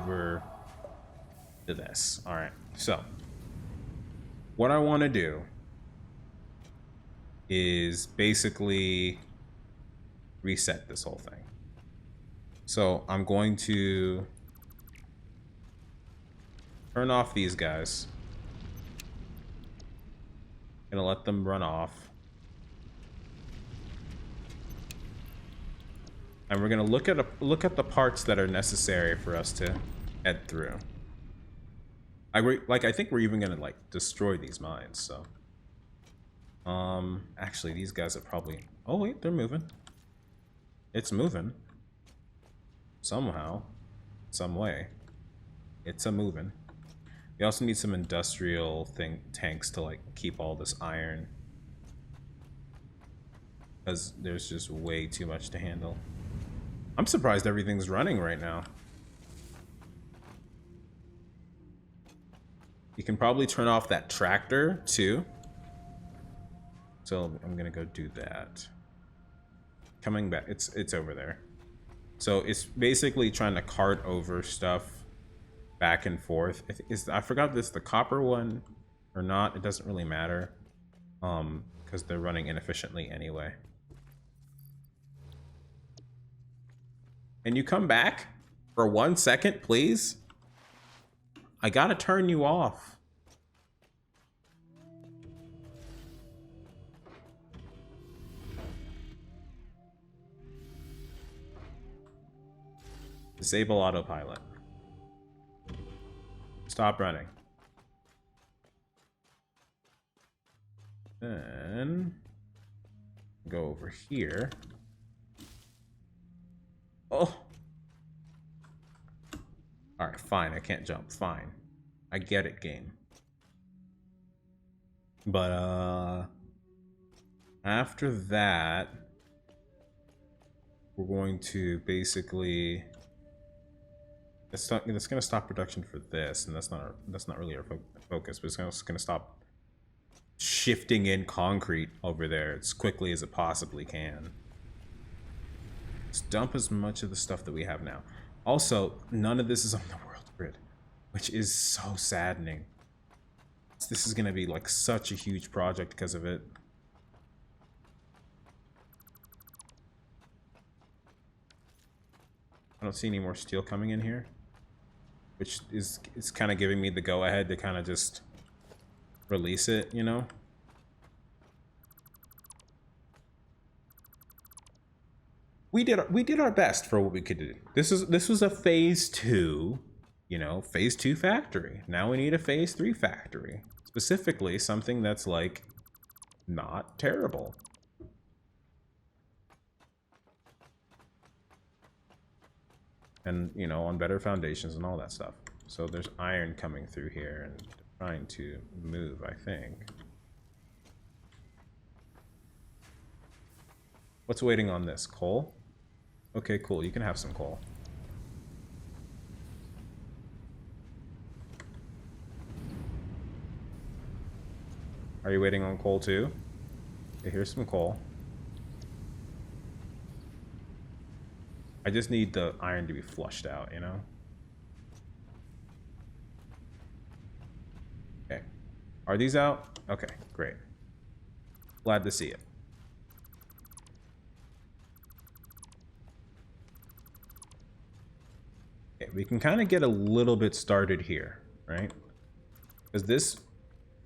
over to this. All right, so what I want to do is basically reset this whole thing. So I'm going to turn off these guys. Gonna let them run off. And we're gonna look at the parts that are necessary for us to head through. I think we're even gonna like destroy these mines. So, actually, these guys are probably. Oh wait, they're moving. It's moving. Somehow, some way, it's a moving. We also need some industrial tanks to like keep all this iron, because there's just way too much to handle. I'm surprised everything's running right now. You can probably turn off that tractor too. So I'm gonna go do that. Coming back, it's over there. So it's basically trying to cart over stuff back and forth. I forgot if it's the copper one or not. It doesn't really matter, because they're running inefficiently anyway. Can you come back for 1 second, please? I gotta turn you off. Disable autopilot. Stop running. Then go over here. Oh. Alright, fine. I can't jump. Fine. I get it, game. But, after that, we're going to basically... It's going to stop production for this, and that's not really our focus, but it's going to stop shifting in concrete over there as quickly as it possibly can. Let's dump as much of the stuff that we have now. Also, none of this is on the world grid, which is so saddening. This is going to be like such a huge project because of it. I don't see any more steel coming in here, which is kind of giving me the go-ahead to kind of just release it, you know? We did our best for what we could do. This was a phase 2, you know, phase 2 factory. Now we need a phase 3 factory. Specifically, something that's like not terrible. And, you know, on better foundations and all that stuff. So there's iron coming through here and trying to move, I think. What's waiting on this? Coal? Okay, cool. You can have some coal. Are you waiting on coal too? Okay, here's some coal. I just need the iron to be flushed out, you know? Okay. Are these out? Okay, great. Glad to see it. Okay, we can kind of get a little bit started here, right? Because this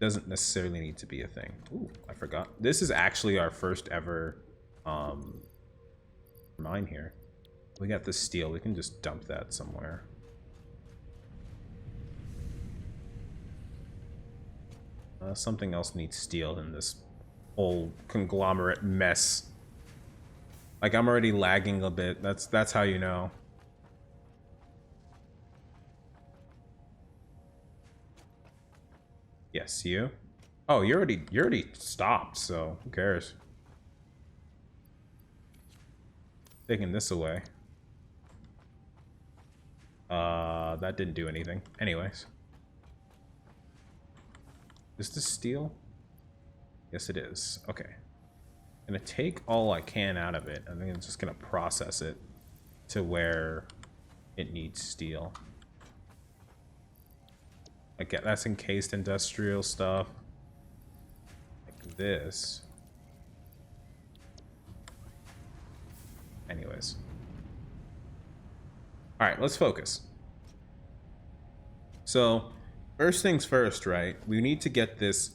doesn't necessarily need to be a thing. Ooh, I forgot. This is actually our first ever mine here. We got the steel. We can just dump that somewhere. Something else needs steel in this whole conglomerate mess. Like, I'm already lagging a bit. That's how you know. Yes, you. Oh, you already stopped, so who cares? Taking this away. That didn't do anything. Anyways. Is this steel? Yes, it is. Okay. I'm gonna take all I can out of it. I think I'm just gonna process it to where it needs steel. Like, that's encased industrial stuff. Like this. Anyways. Alright, let's focus. So, first things first, right? We need to get these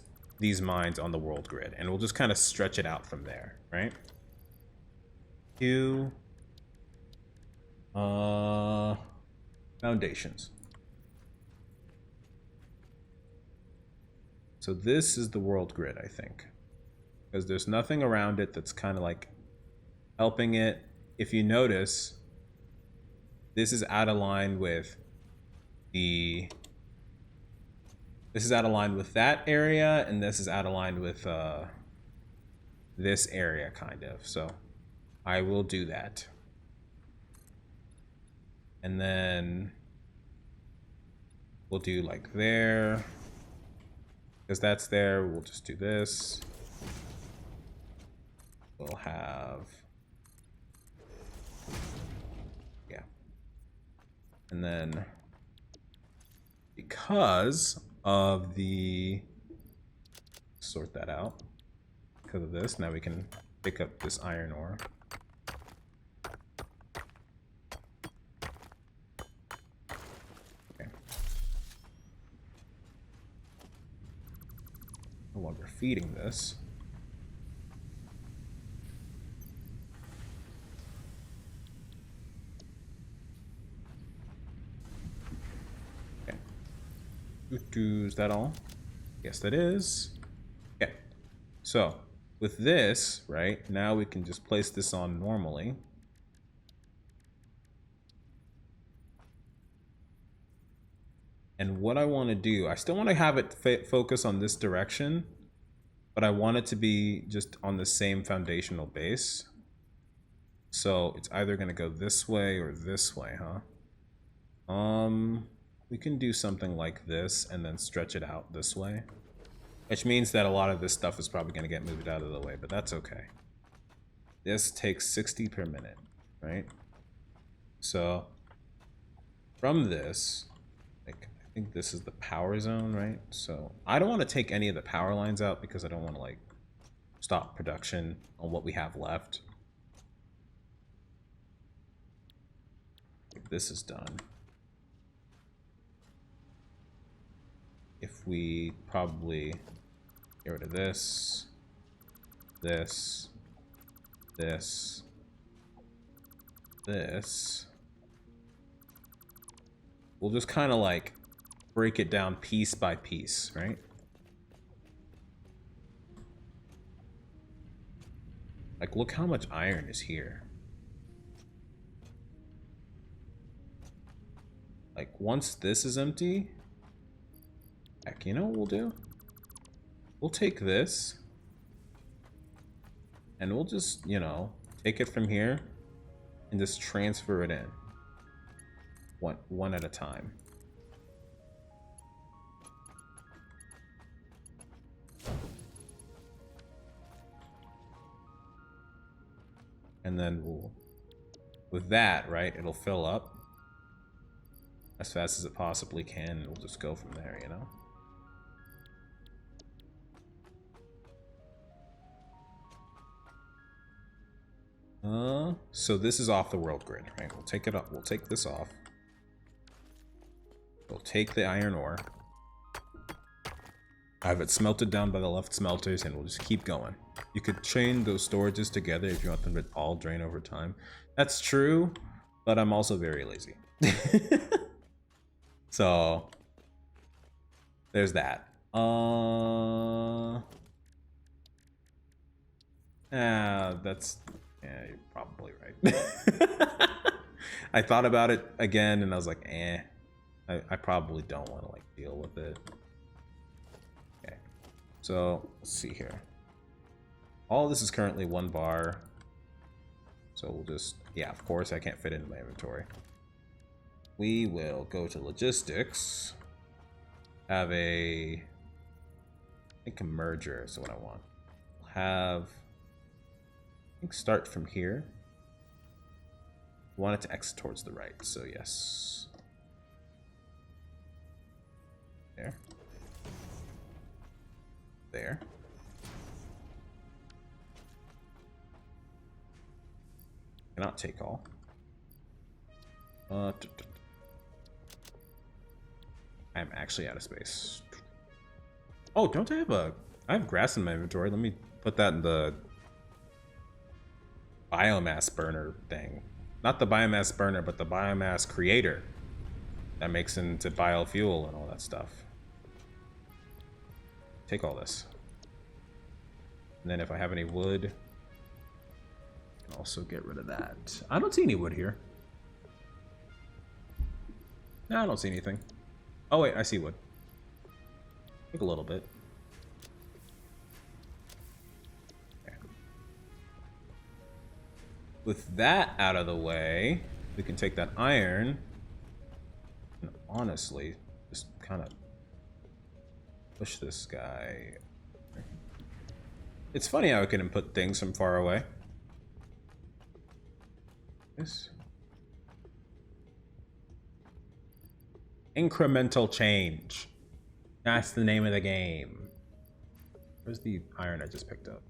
mines on the world grid, and we'll just kind of stretch it out from there, right? Foundations. So this is the world grid, I think. Because there's nothing around it that's kind of like helping it. If you notice, this is out of line with the... This is out of line with that area, and this is out of line with this area, kind of. So I will do that. And then we'll do like there. Because that's there, we'll just do this. We'll have... Yeah. And then... Because of the... Sort that out. Because of this, now we can pick up this iron ore. Okay. No longer feeding this. Okay. Is that all? Yes, that is. Okay. So, with this, right, now we can just place this on normally. And what I want to do, I still want to have it focus on this direction, but I want it to be just on the same foundational base. So it's either going to go this way or this way, huh? We can do something like this and then stretch it out this way. Which means that a lot of this stuff is probably going to get moved out of the way, but that's okay. This takes 60 per minute, right? So from this, like, I think this is the power zone, right? So I don't want to take any of the power lines out because I don't want to like stop production on what we have left. If this is done. If we probably get rid of this, this, this, this, we'll just kind of like break it down piece by piece, right? Like, look how much iron is here. Like, once this is empty, heck, you know what we'll do? We'll take this, and we'll just, you know, take it from here and just transfer it in. One at a time. And then we'll, with that, right, it'll fill up as fast as it possibly can, and we'll just go from there, you know? So this is off the world grid, right? We'll take it up. We'll take this off. We'll take the iron ore. Have it smelted down by the left smelters, and we'll just keep going. You could chain those storages together if you want them to all drain over time. That's true, but I'm also very lazy. So there's that. That's, yeah, you're probably right. I thought about it again, and I was like, I probably don't want to like deal with it. Okay, so let's see here. All of this is currently 1 bar, so we'll just, yeah, of course I can't fit it into my inventory. We will go to logistics. Have I think a merger is what I want. We'll have, I think, start from here. I want it to exit towards the right, so yes. There. There. Cannot take all. I'm actually out of space. Oh, don't I have I have grass in my inventory. Let me put that in the biomass burner thing. Not the biomass burner, but the biomass creator that makes into biofuel and all that stuff. Take all this. And then if I have any wood, I can also get rid of that. I don't see any wood here. No, I don't see anything. Oh wait, I see wood. Take a little bit. Okay. With that out of the way, we can take that iron and honestly just kind of push this guy. It's funny how I can input things from far away. This incremental change. That's the name of the game. Where's the iron I just picked up?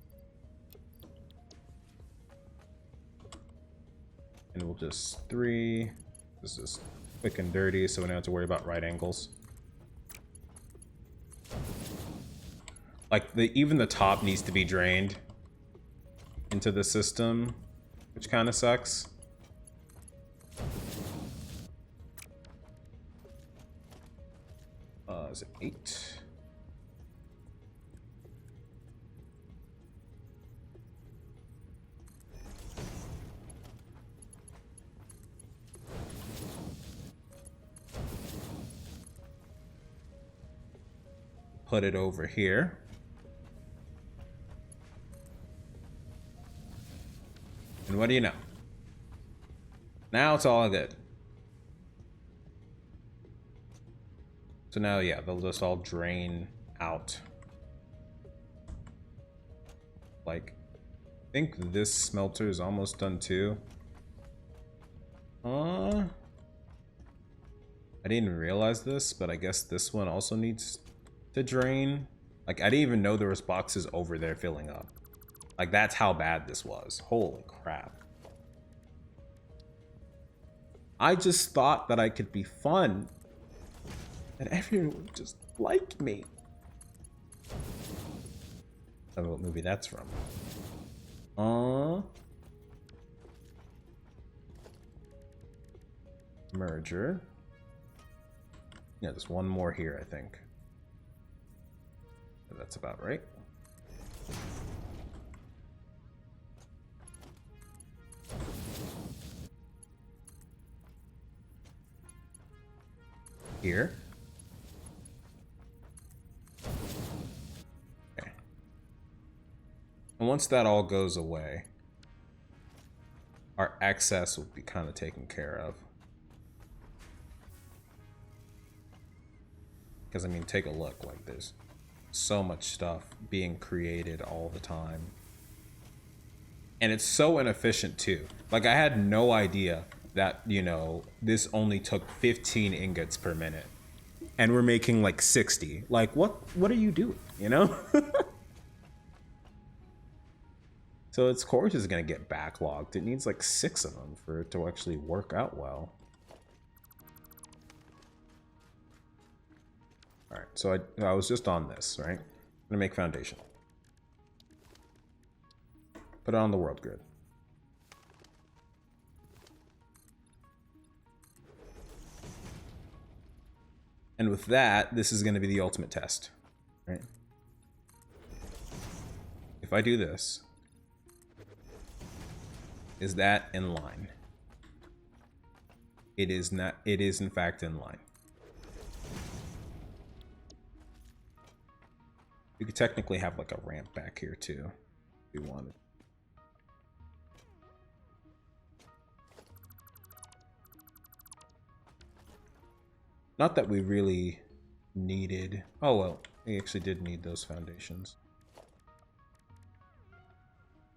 And we'll just 3. This is quick and dirty, so we don't have to worry about right angles. Like even the top needs to be drained into the system, which kind of sucks. Is it 8? Put it over here. And what do you know? Now it's all good. So now, yeah, they'll just all drain out. Like, I think this smelter is almost done too. I didn't even realize this, but I guess this one also needs to drain. Like, I didn't even know there was boxes over there filling up. Like, that's how bad this was. Holy crap. I just thought that I could be fun. And everyone would just like me. I don't know what movie that's from. Merger. Yeah, there's one more here, I think. That's about right. Here. Okay. And once that all goes away, our excess will be kind of taken care of. Because, I mean, take a look. Like, there's so much stuff being created all the time. And it's so inefficient, too. Like, I had no idea that, you know, this only took 15 ingots per minute. And we're making, like, 60. Like, what are you doing, you know? So its course is going to get backlogged. It needs, like, 6 of them for it to actually work out well. Alright, so I was just on this, right? I'm gonna make foundation. Put it on the world grid. And with that, this is gonna be the ultimate test, right? If I do this, is that in line? It is not. It is in fact in line. We could technically have like a ramp back here too, if we wanted. Not that we really needed. Oh well, we actually did need those foundations.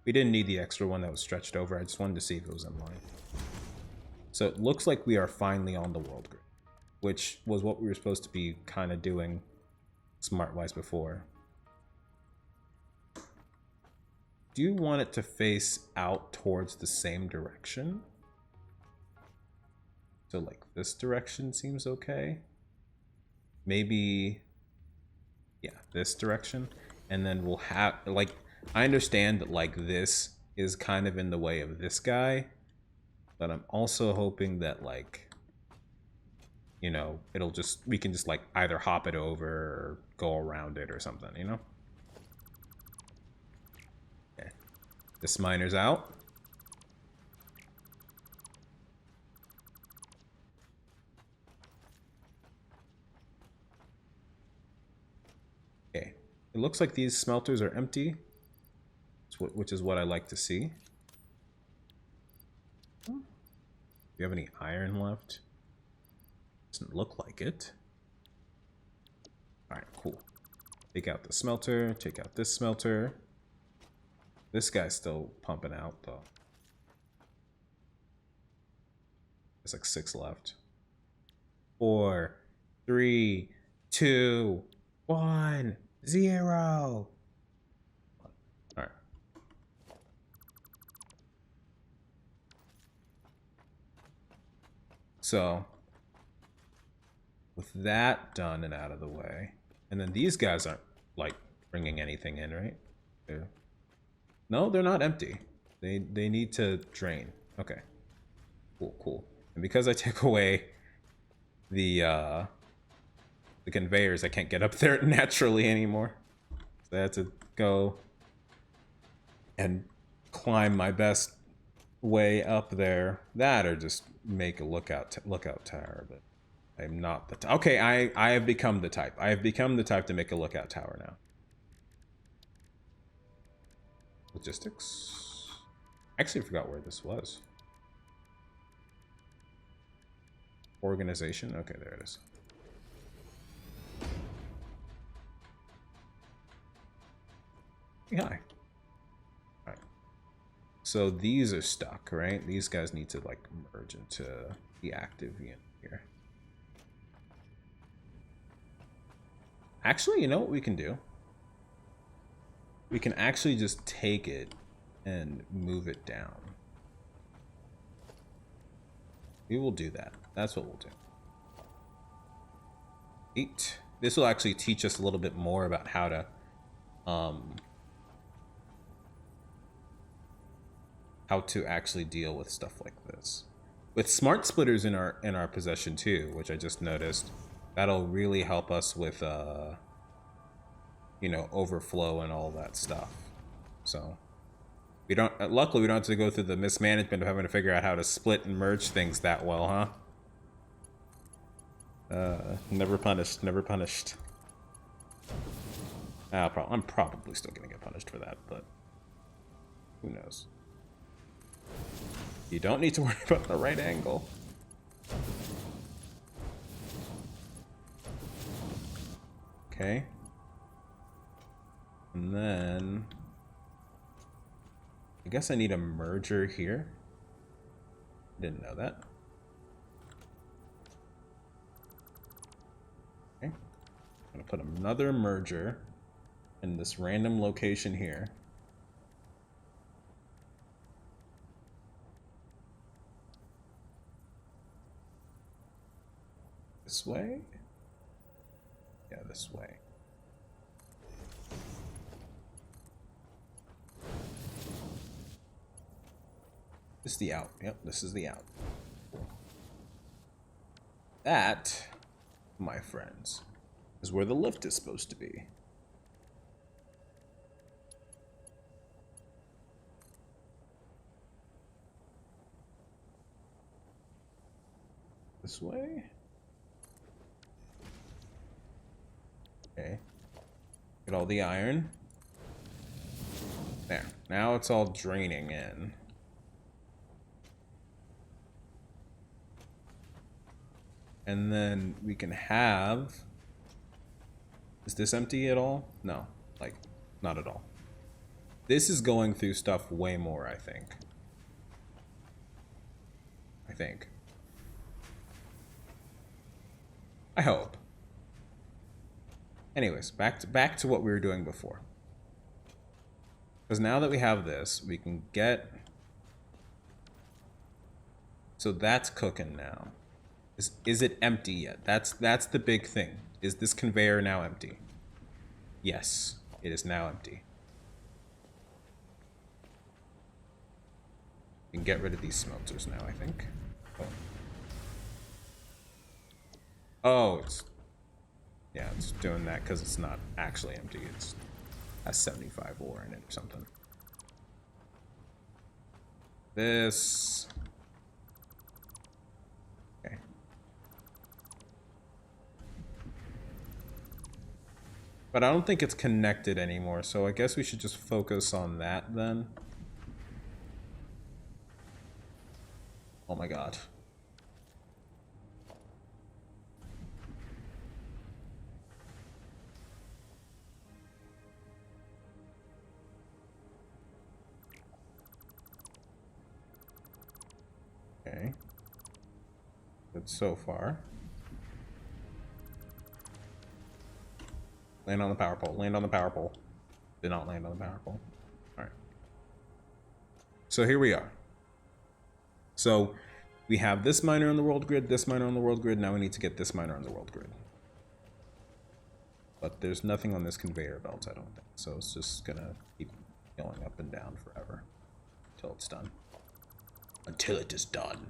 We didn't need the extra one that was stretched over. I just wanted to see if it was in line. So it looks like we are finally on the world grid. which was what we were supposed to be kind of doing smart-wise before. Do you want it to face out towards the same direction? So like this direction seems okay. Maybe, yeah, this direction. And then we'll have, like, I understand that like this is kind of in the way of this guy, but I'm also hoping that like, you know, it'll just, we can just like either hop it over or go around it or something, you know? Okay. This miner's out. Okay. It looks like these smelters are empty, which is what I like to see. Do you have any iron left? Doesn't look like it. Alright, cool. Take out the smelter, take out this smelter. This guy's still pumping out, though. There's like 6 left. 4, 3, 2, 1, 0. Alright. So, with that done and out of the way, and then these guys aren't, like, bringing anything in, right? No, they're not empty. They need to drain. Okay. Cool, cool. And because I took away the conveyors, I can't get up there naturally anymore. So I had to go and climb my best way up there. That or just make a lookout tower, but I'm not the type. Okay, I have become the type. I have become the type to make a lookout tower now. Logistics. I actually forgot where this was. Organization. Okay, there it is. Hey, hi. Alright. So these are stuck, right? These guys need to like merge into the active unit here. Actually, you know what we can do? We can actually just take it and move it down. We will do that. That's what we'll do. 8. This will actually teach us a little bit more about how to actually deal with stuff like this. With smart splitters in our possession too, which I just noticed, that'll really help us with you know, overflow and all that stuff. So we don't, luckily we don't have to go through the mismanagement of having to figure out how to split and merge things that well, huh? Never punished, never punished. I'm probably still gonna get punished for that, but who knows? You don't need to worry about the right angle. Okay. And then I guess I need a merger here. Didn't know that. Okay. I'm gonna put another merger in this random location here. This way? Yeah, this way. This is the out. Yep, this is the out. That, my friends, is where the lift is supposed to be. This way? Okay. Get all the iron. There. Now it's all draining in. And then we can have... Is this empty at all? No. Like, not at all. This is going through stuff way more, I think. I hope. Anyways, back to what we were doing before. Because now that we have this, we can get... So that's cooking now. Is it empty yet? That's the big thing. Is this conveyor now empty? Yes, it is now empty. We can get rid of these smelters now, I think. Oh, it's... Yeah, it's doing that because it's not actually empty. It's has 75 ore in it or something. This... Okay. But I don't think it's connected anymore, so I guess we should just focus on that then. Oh my god. Okay. Good so far. Land on the power pole. Land on the power pole. Did not land on the power pole. Alright. So here we are. So we have this miner on the world grid, this miner on the world grid. Now we need to get this miner on the world grid. But there's nothing on this conveyor belt, I don't think. So it's just gonna keep going up and down forever. Until it's done. Until it is done.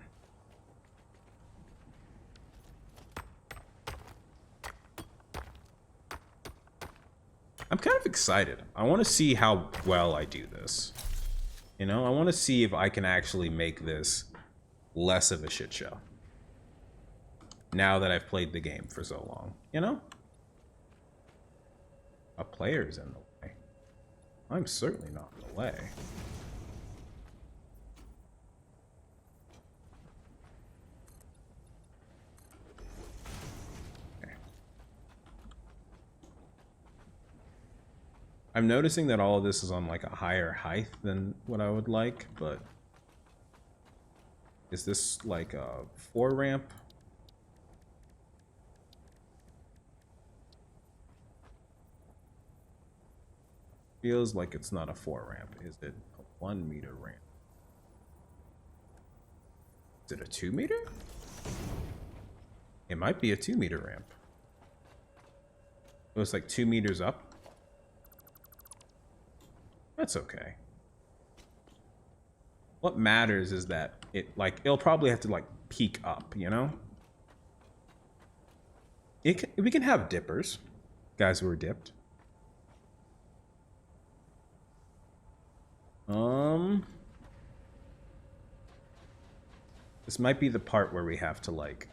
I'm kind of excited. I want to see how well I do this. You know, I want to see if I can actually make this less of a shit show. Now that I've played the game for so long, you know? A player's in the way. I'm certainly not in the way. I'm noticing that all of this is on like a higher height than what I would like, but is this like a 4 ramp? Feels like it's not a 4 ramp. Is it a 1 meter ramp? Is it a 2 meter? It might be a 2 meter ramp. It was like 2 meters up. That's okay. What matters is that it'll probably have to like peak up, you know? We can have dippers. Guys who are dipped. This might be the part where we have to like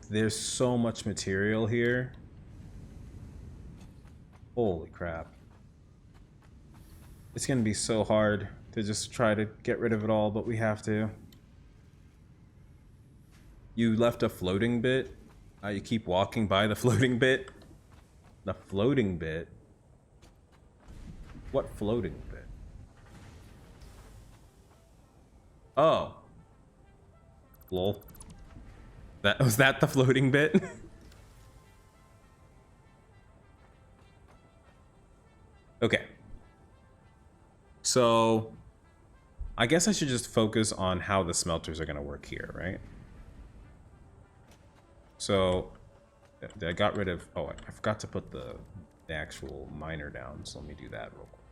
there's so much material here. Holy crap. It's gonna be so hard to just try to get rid of it all, but we have to. You left a floating bit. You keep walking by the floating bit. The floating bit? What floating bit? Oh. Lol. Was that the floating bit? Okay. So I guess I should just focus on how the smelters are gonna work here, right? So I got rid of, oh, I forgot to put the actual miner down, so let me do that real quick.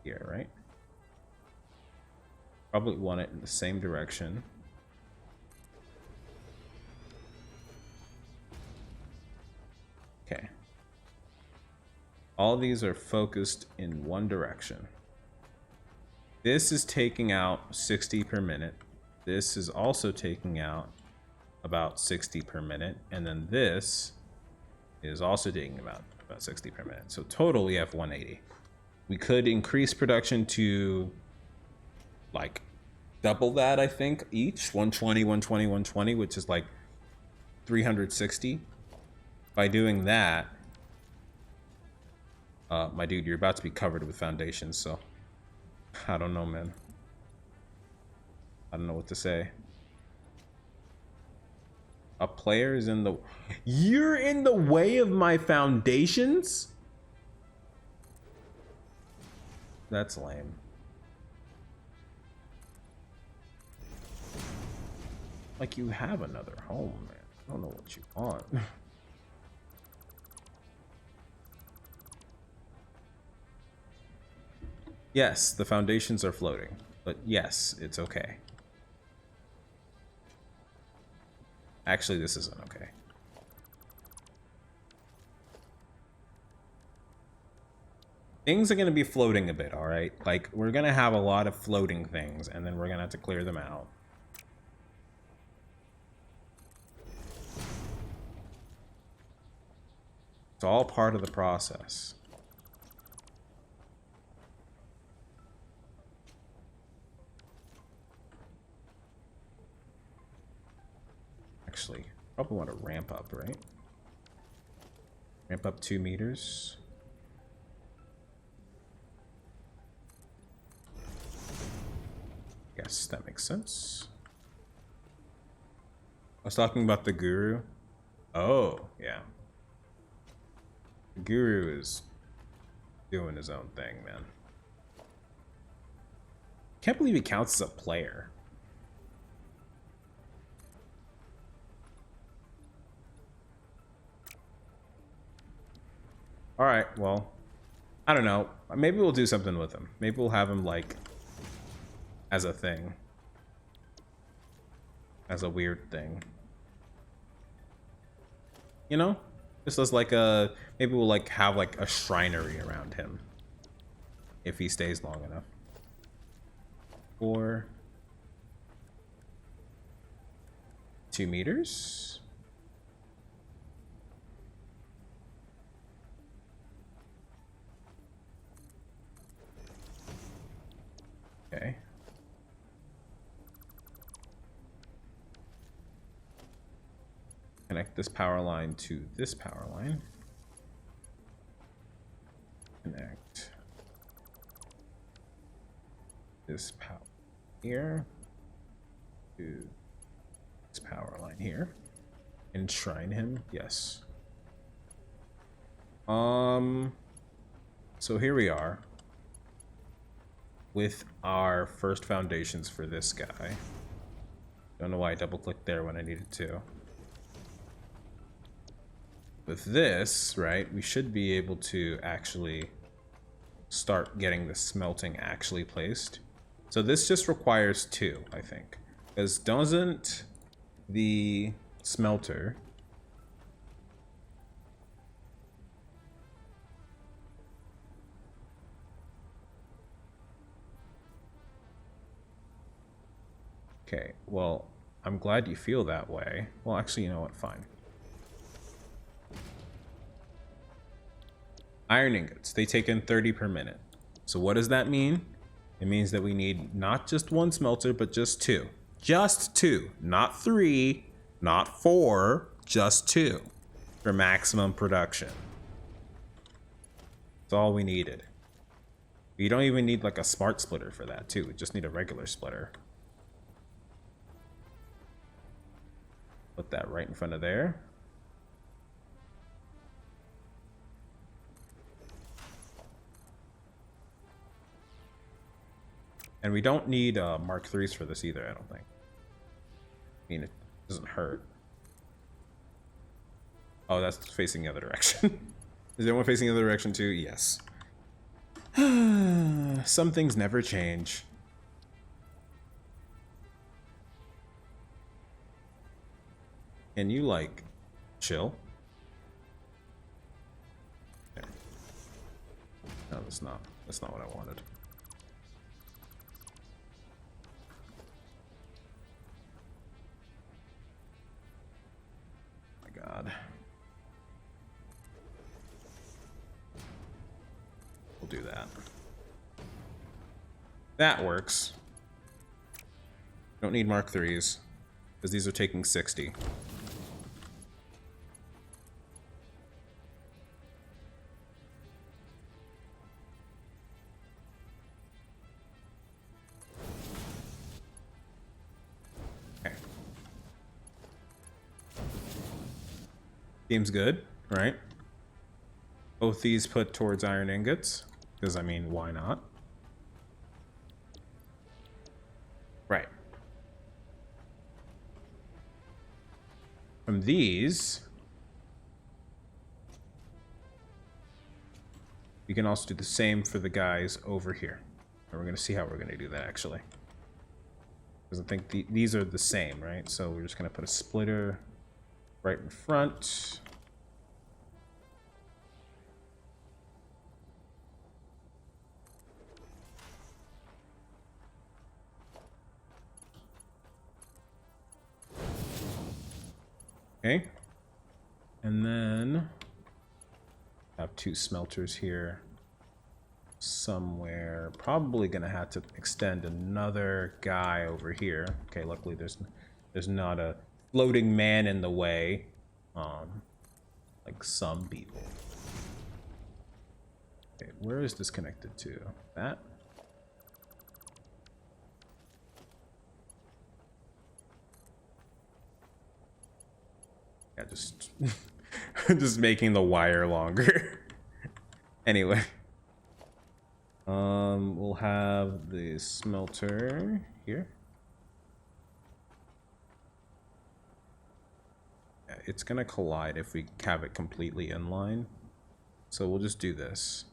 Here, right? Probably want it in the same direction. Okay. All these are focused in one direction. This is taking out 60 per minute. This is also taking out about 60 per minute. And then this is also taking about 60 per minute. So total we have 180. We could increase production to like double that, I think, each. 120, 120, 120, which is like 360. By doing that, My dude, you're about to be covered with foundations, so I don't know, man. I don't know what to say. A player is in the... You're in the way of my foundations? That's lame. Like, you have another home, man. I don't know what you want. Yes, the foundations are floating, but yes, it's okay. Actually, this isn't okay. Things are going to be floating a bit, all right? Like, we're going to have a lot of floating things, and then we're going to have to clear them out. It's all part of the process. Actually, probably want to ramp up, right? Ramp up 2 meters. Yes, that makes sense. I was talking about the guru. Oh, yeah. The guru is doing his own thing, man. Can't believe he counts as a player. Alright, well, I don't know. Maybe we'll do something with him. Maybe we'll have him, like, as a thing. As a weird thing. You know? Just as like a... Maybe we'll, like, have, like, a shrinery around him. If he stays long enough. Or... 2 meters? Okay. Connect this power line to this power line. Connect this power here to this power line here. Enshrine him, yes. So here we are with our first foundations for this guy. Don't know why I double-clicked there when I needed to. With this, right, we should be able to actually start getting the smelting actually placed. So this just requires 2, I think. Because doesn't the smelter... Okay, well, I'm glad you feel that way. Well, actually, you know what? Fine. Iron ingots, they take in 30 per minute. So what does that mean? It means that we need not just 1 smelter, but just 2. Just 2. Not 3, not 4, just 2 for maximum production. That's all we needed. You don't even need like a smart splitter for that too. We just need a regular splitter. Put that right in front of there. And we don't need Mark 3s for this either, I don't think. I mean, it doesn't hurt. Oh, that's facing the other direction. Is anyone facing the other direction too? Yes. Some things never change. Can you, like, chill? There. No, that's not what I wanted. My God. We'll do that. That works. Don't need Mark 3s, because these are taking 60. Seems good, right? Both these put towards iron ingots. Because, I mean, why not? Right. From these, we can also do the same for the guys over here. And we're going to see how we're going to do that, actually. Because I think these are the same, right? So we're just going to put a splitter right in front. Okay. And then have two smelters here somewhere. Probably gonna have to extend another guy over here. Okay, luckily there's not a floating man in the way, like some people. Okay, where is this connected to? That? Yeah, just just making the wire longer. Anyway. We'll have the smelter here. Yeah, it's gonna collide if we have it completely inline. So we'll just do this.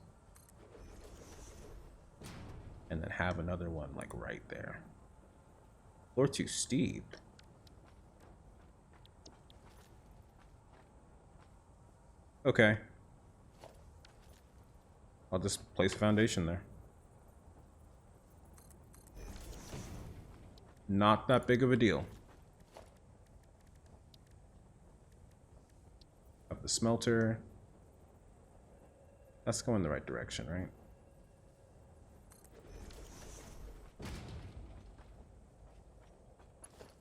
And then have another one like right there. Floor too steep. Okay. I'll just place a foundation there. Not that big of a deal. Of the smelter. That's going the right direction, right?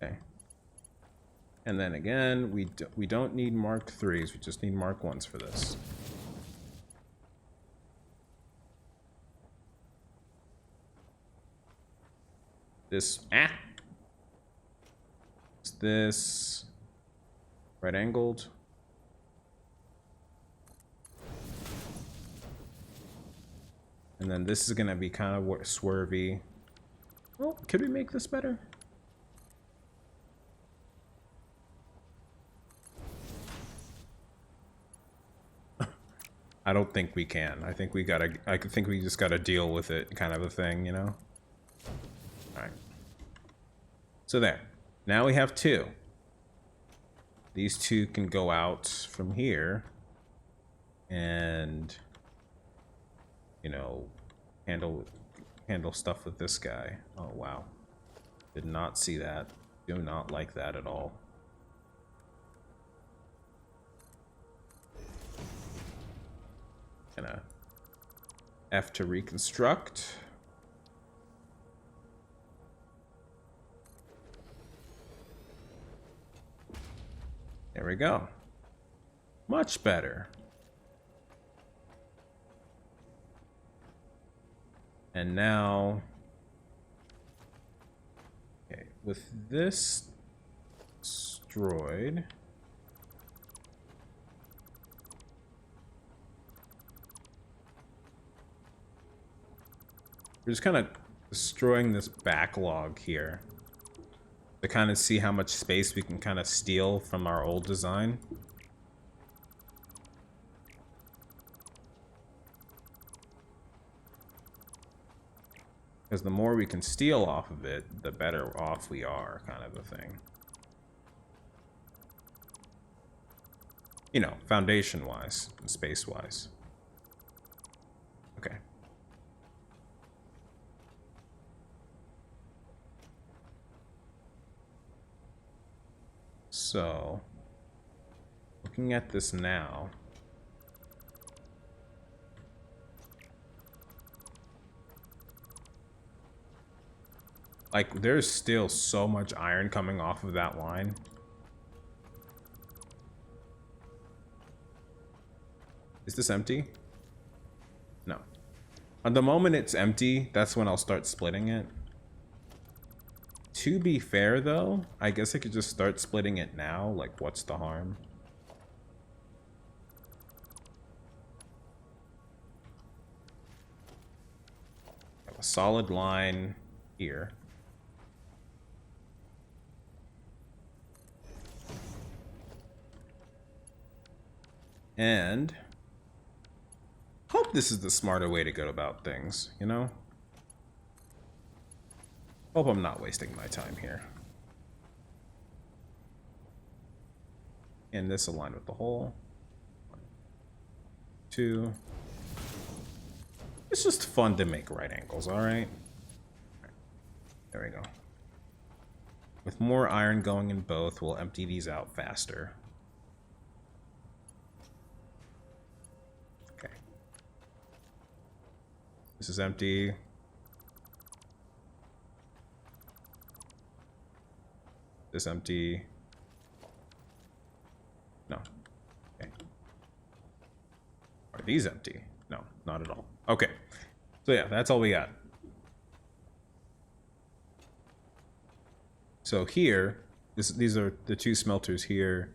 Okay. And then again, we don't need Mark 3s, we just need Mark 1s for this. Is this right angled? And then this is gonna be kind of swervy. Well, could we make this better? I don't think we can. I think we just gotta deal with it, kind of a thing, you know? Alright. So there. Now we have two. These two can go out from here and, you know, handle stuff with this guy. Oh, wow. Did not see that. Do not like that at all. Gonna F to reconstruct. There we go. Much better. And now, okay, with this destroyed, we're just kind of destroying this backlog here to kind of see how much space we can kind of steal from our old design. Because the more we can steal off of it, the better off we are, kind of a thing. You know, foundation-wise and space-wise. Okay. So, looking at this now, like, there's still so much iron coming off of that line. Is this empty? No. At the moment it's empty, that's when I'll start splitting it. To be fair, though, I guess I could just start splitting it now. Like, what's the harm? a solid line here. And hope this is the smarter way to go about things, you know? Hope I'm not wasting my time here. And this aligned with the hole. 1, 2. It's just fun to make right angles, alright? There we go. With more iron going in both, we'll empty these out faster. Okay. This is empty. This empty. No. Okay. Are these empty? No, not at all. Okay. So yeah, that's all we got. So here, these are the 2 smelters here.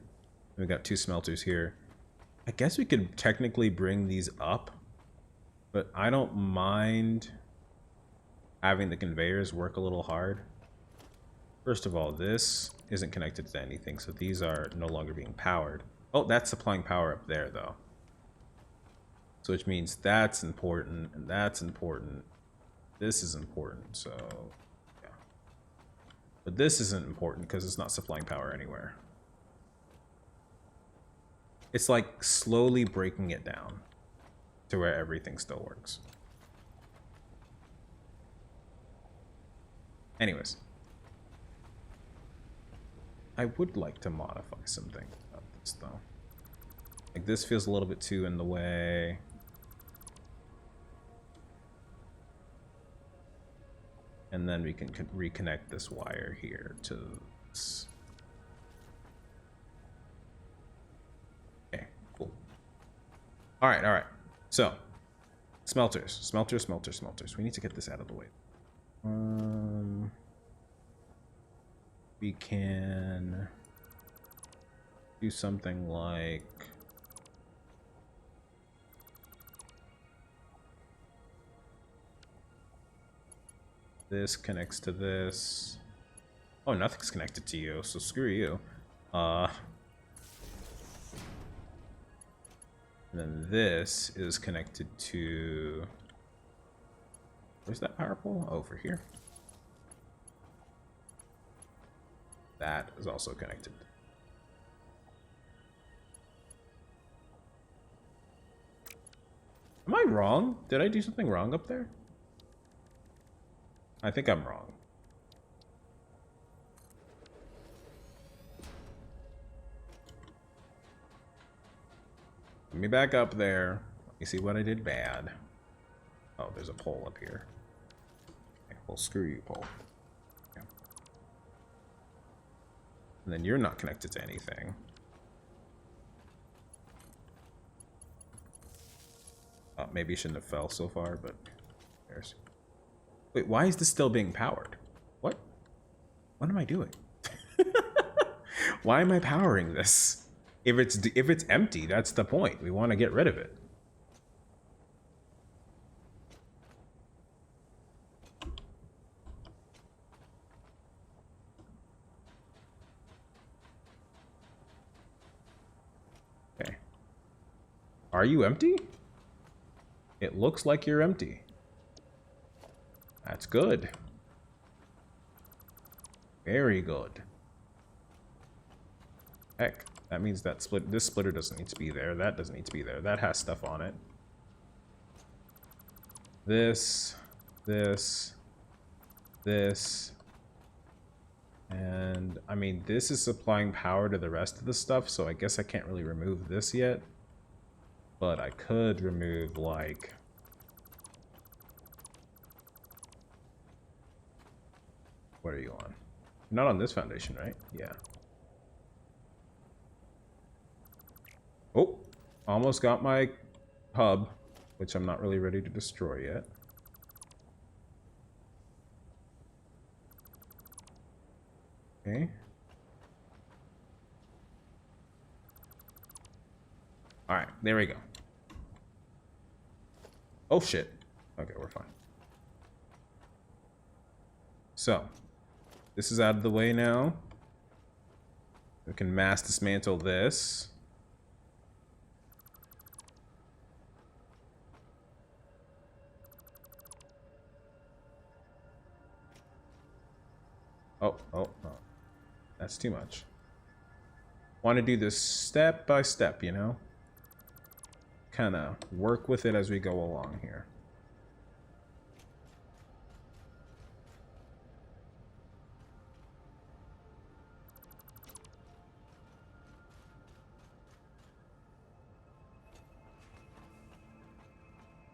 We got 2 smelters here. I guess we could technically bring these up, but I don't mind having the conveyors work a little hard. First of all, this isn't connected to anything, so these are no longer being powered. Oh, that's supplying power up there, though. So which means that's important, and that's important. This is important, so yeah. But this isn't important because it's not supplying power anywhere. It's like slowly breaking it down to where everything still works. Anyways. I would like to modify some things about this, though. Like, this feels a little bit too in the way. And then we can reconnect this wire here to this. Okay, cool. All right. So, smelters. We need to get this out of the way. We can do something like this connects to this. Oh, nothing's connected to you, so screw you. And then this is connected to... Where's that power pole? Over here. That is also connected. Am I wrong? Did I do something wrong up there? I think I'm wrong. Let me back up there. Let me see what I did bad. Oh, there's a pole up here. Okay, well, screw you, pole. Okay. And then you're not connected to anything. Maybe you shouldn't have fell so far, but there's... Wait, why is this still being powered? What? What am I doing? Why am I powering this? If it's empty, that's the point. We want to get rid of it. Okay. Are you empty? It looks like you're empty. That's good. Very good. Heck, that means that this splitter doesn't need to be there. That doesn't need to be there. That has stuff on it. This. And, I mean, this is supplying power to the rest of the stuff, so I guess I can't really remove this yet. But I could remove, like... What are you on? Not on this foundation, right? Yeah. Oh, almost got my hub, which I'm not really ready to destroy yet. Okay. All right, there we go. Oh shit. Okay, we're fine. So this is out of the way now. We can mass dismantle this. Oh, that's too much. Want to do this step by step, you know? Kind of work with it as we go along here.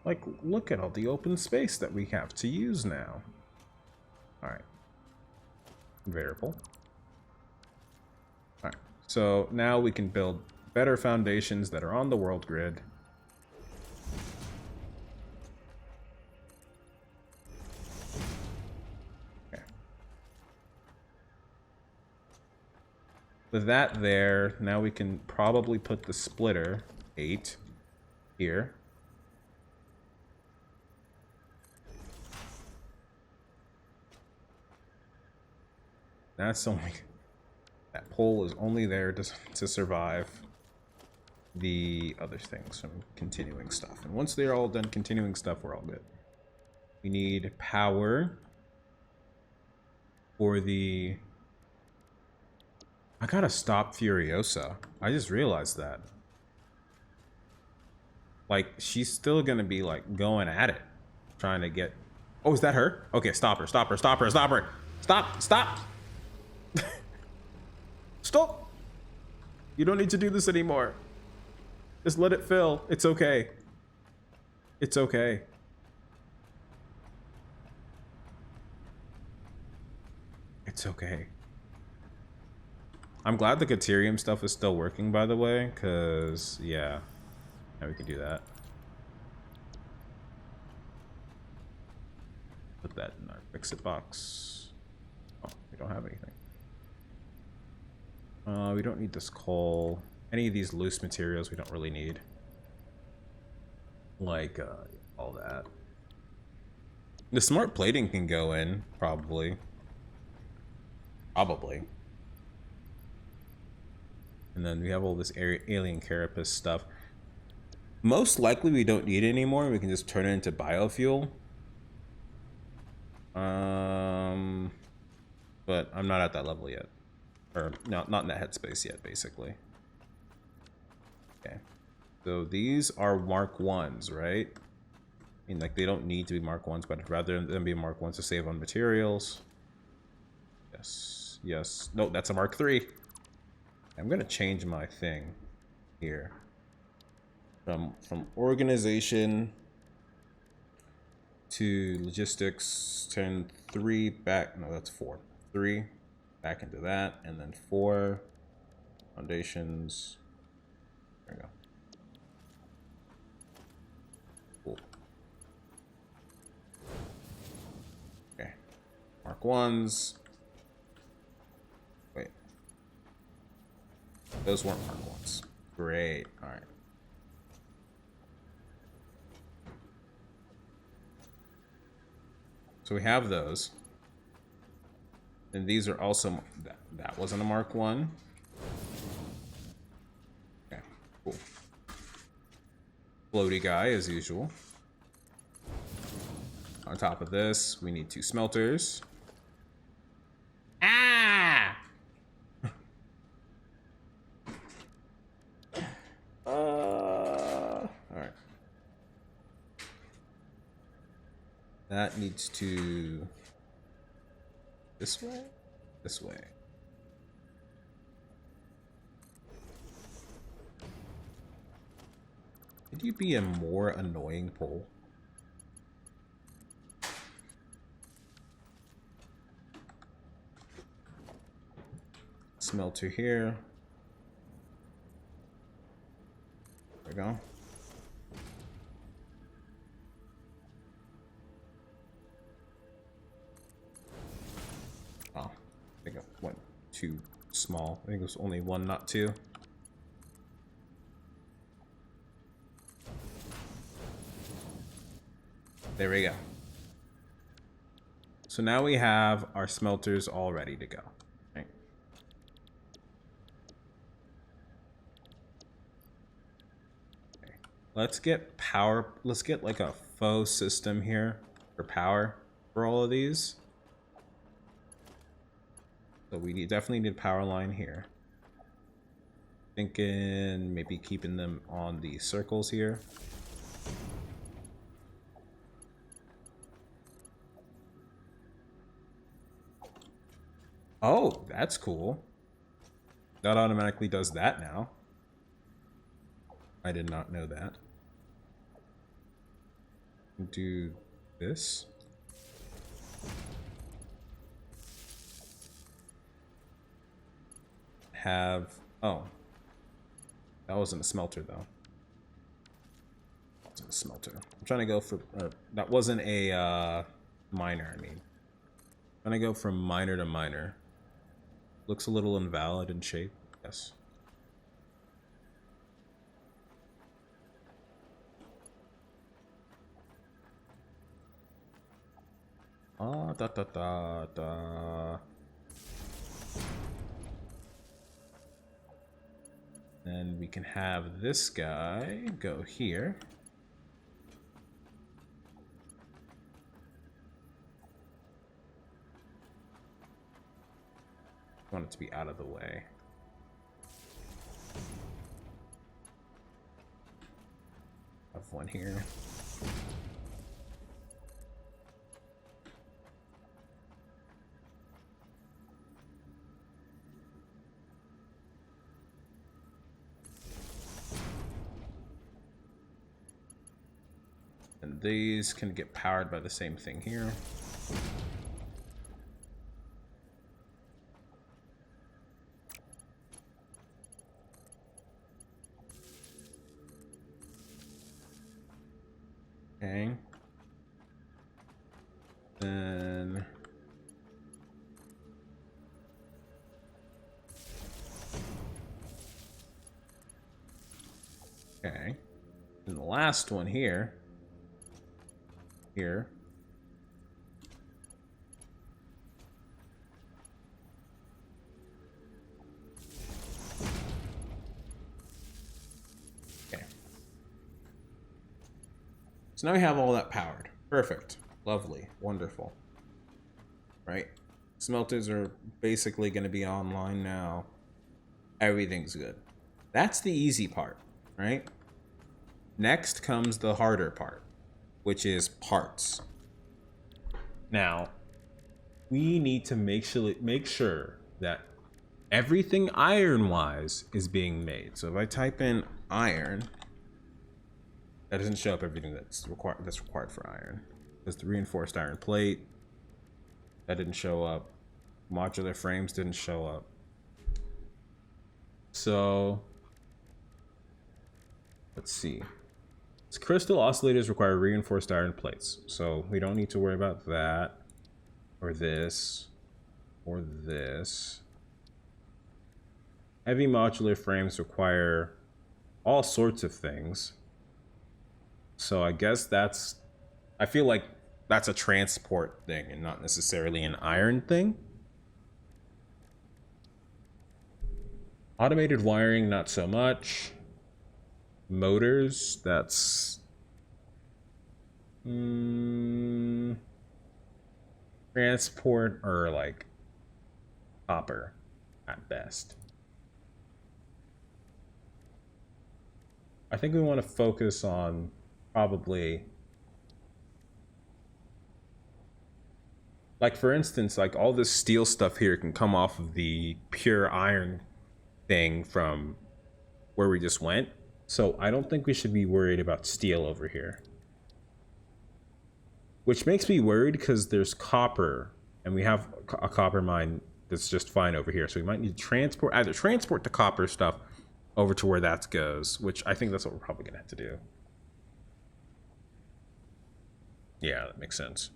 Like, look at all the open space that we have to use now. Alright. Variable. Alright, so now we can build better foundations that are on the world grid. Okay. With that there, now we can probably put the splitter, 8, here. That's only... That pole is only there to survive the other things from continuing stuff. And once they're all done continuing stuff, we're all good. We need power for the... I gotta stop Furiosa. I just realized that. Like, she's still gonna be, like, going at it. Trying to get... Oh, is that her? Okay, stop her, stop her, stop her, stop her! Stop, stop! Stop! You don't need to do this anymore. Just let it fill. It's okay. It's okay. It's okay. I'm glad the Caterium stuff is still working, by the way, because, yeah. Now we can do that. Put that in our fix-it box. Oh, we don't have anything. We don't need this coal. Any of these loose materials we don't really need. Like, all that. The smart plating can go in, probably. Probably. And then we have all this alien carapace stuff. Most likely we don't need it anymore. We can just turn it into biofuel. But I'm not at that level yet. Or no, not in that headspace yet, basically. Okay. So these are Mark 1s, right? I mean, like, they don't need to be Mark 1s, but rather than be Mark 1s to save on materials. Yes. Yes. No, that's a Mark 3. I'm going to change my thing here. From organization to logistics, turn 3 back. No, that's 4. 3 back into that, and then 4 foundations. There we go. Cool. Okay. Mark 1s. Wait. Those weren't Mark 1s. Great. All right. So we have those. And these are also... That wasn't a Mark 1. Okay, cool. Floaty guy, as usual. On top of this, we need 2 smelters. Ah! Alright. That needs to... This way? This way. Could you be a more annoying pole? Smelter here. There we go. Oh, I think I went too small. I think it was only 1, not 2. There we go. So now we have our smelters all ready to go. Right. Okay. Let's get power. Let's get like a faux system here for power for all of these. So we definitely need a power line here. Thinking maybe keeping them on the circles here. Oh, that's cool. That automatically does that now. I did not know that. Do this. Have... Oh. That wasn't a smelter, though. That wasn't a smelter. I'm trying to go for... that wasn't a miner, I mean. I'm trying to go from miner to miner. Looks a little invalid in shape. Yes. Da. Then we can have this guy go here. I want it to be out of the way. Have one here. And these can get powered by the same thing here. Okay. Then... Okay. And the last one here. Here. Okay. So now we have all that powered. Perfect. Lovely. Wonderful. Right? Smelters are basically going to be online now. Everything's good. That's the easy part, right? Next comes the harder part, which is parts. Now, we need to make sure that everything iron-wise is being made. So if I type in iron, that doesn't show up everything that's required for iron. There's the reinforced iron plate. That didn't show up. Modular frames didn't show up. So let's see. Crystal oscillators require reinforced iron plates, so we don't need to worry about that, or this, or this. Heavy modular frames require all sorts of things. So I guess I feel like that's a transport thing and not necessarily an iron thing. Automated wiring, not so much. Motors, that's transport or like copper at best. I think we want to focus on probably, like for instance, like all this steel stuff here can come off of the pure iron thing from where we just went. So I don't think we should be worried about steel over here. Which makes me worried because there's copper, and we have a copper mine that's just fine over here. So we might need to either transport the copper stuff over to where that goes, which I think that's what we're probably gonna have to do. Yeah, that makes sense.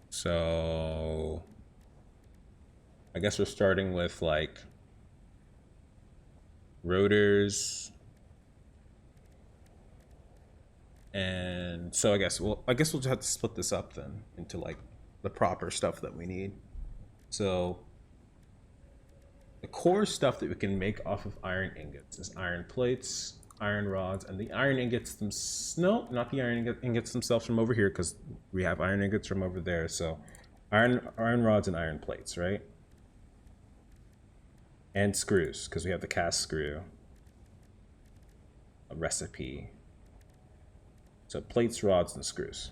So I guess we're starting with like rotors, And so I guess we'll just have to split this up then into like the proper stuff that we need. So the core stuff that we can make off of iron ingots is iron plates, iron rods, and the iron ingots no, not the iron ingots themselves from over here, because we have iron ingots from over there. So iron rods and iron plates, right? And screws, because we have the cast screw, a recipe. So plates, rods, and screws.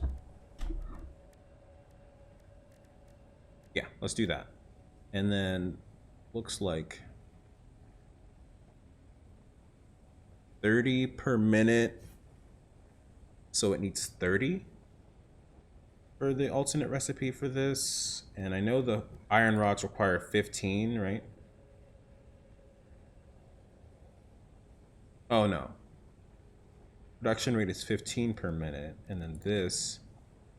Yeah, let's do that. And then looks like 30 per minute. So it needs 30 for the alternate recipe for this. And I know the iron rods require 15, right? Oh no. Production rate is 15 per minute, and then this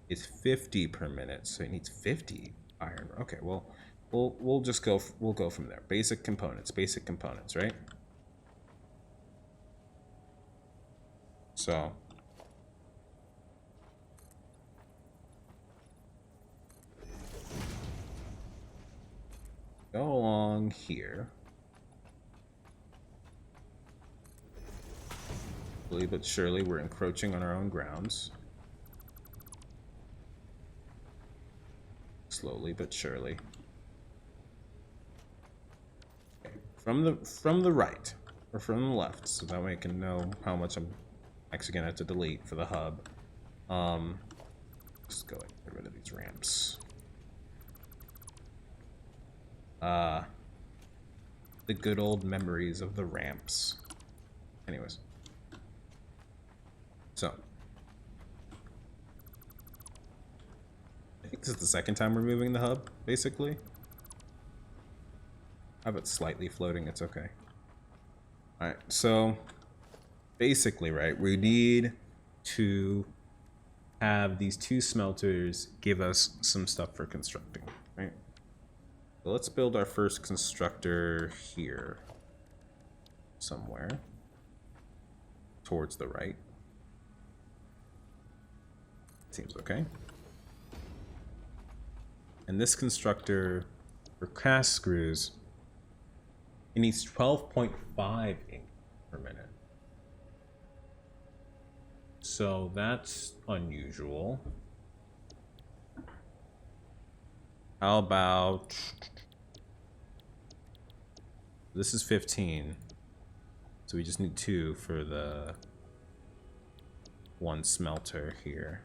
is 50 per minute, so it needs 50 iron. Okay, well, we'll just go from there. Basic components, right? So go along here. Slowly but surely, we're encroaching on our own grounds. Slowly but surely. Okay. From the right, or from the left, so that way I can know how much I'm actually gonna have to delete for the hub. Just go ahead and get rid of these ramps. The good old memories of the ramps. Anyways. So, I think this is the second time we're moving the hub, basically. I have it slightly floating, it's okay. Alright, so, basically, right, we need to have these two smelters give us some stuff for constructing, right? So let's build our first constructor here. Somewhere. Towards the right. Seems okay. And this constructor for cast screws, it needs 12.5 ink per minute. So that's unusual. How about this is 15. So we just need 2 for the one smelter here.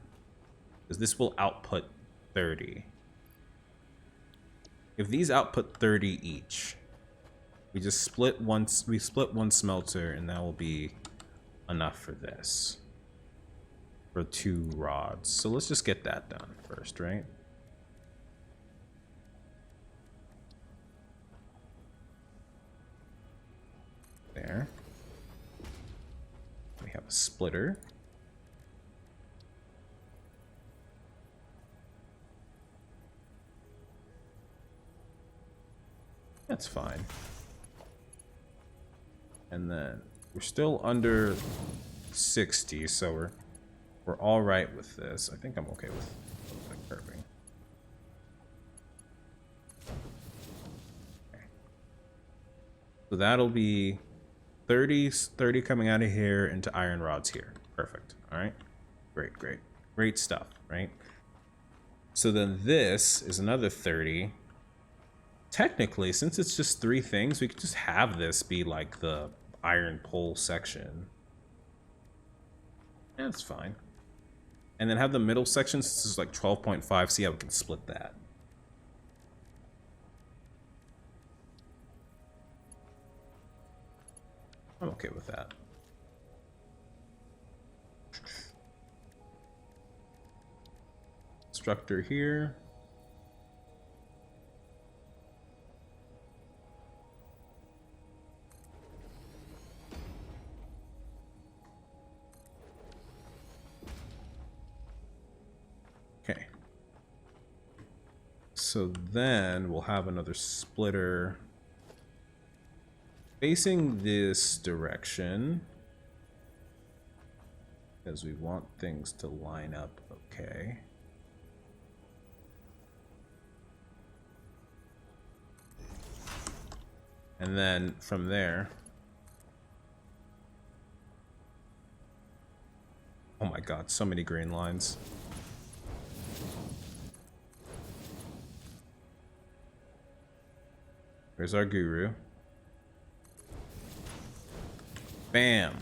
Because this will output 30. If these output 30 each, we split one smelter, and that will be enough for this. For 2 rods. So let's just get that done first, right? There. We have a splitter. That's fine. And then we're still under 60, so we're all right with this. I think I'm okay with curving. Okay. So that'll be 30 coming out of here into iron rods here. Perfect. All right. Great stuff, right? So then this is another 30. Technically, since it's just 3 things, we could just have this be like the iron pole section. Yeah, that's fine. And then have the middle section, since it's like 12.5, see how we can split that. I'm okay with that. Constructor here. Okay. So then we'll have another splitter facing this direction. because we want things to line up okay. And then from there, oh my god, so many green lines. There's our guru. Bam.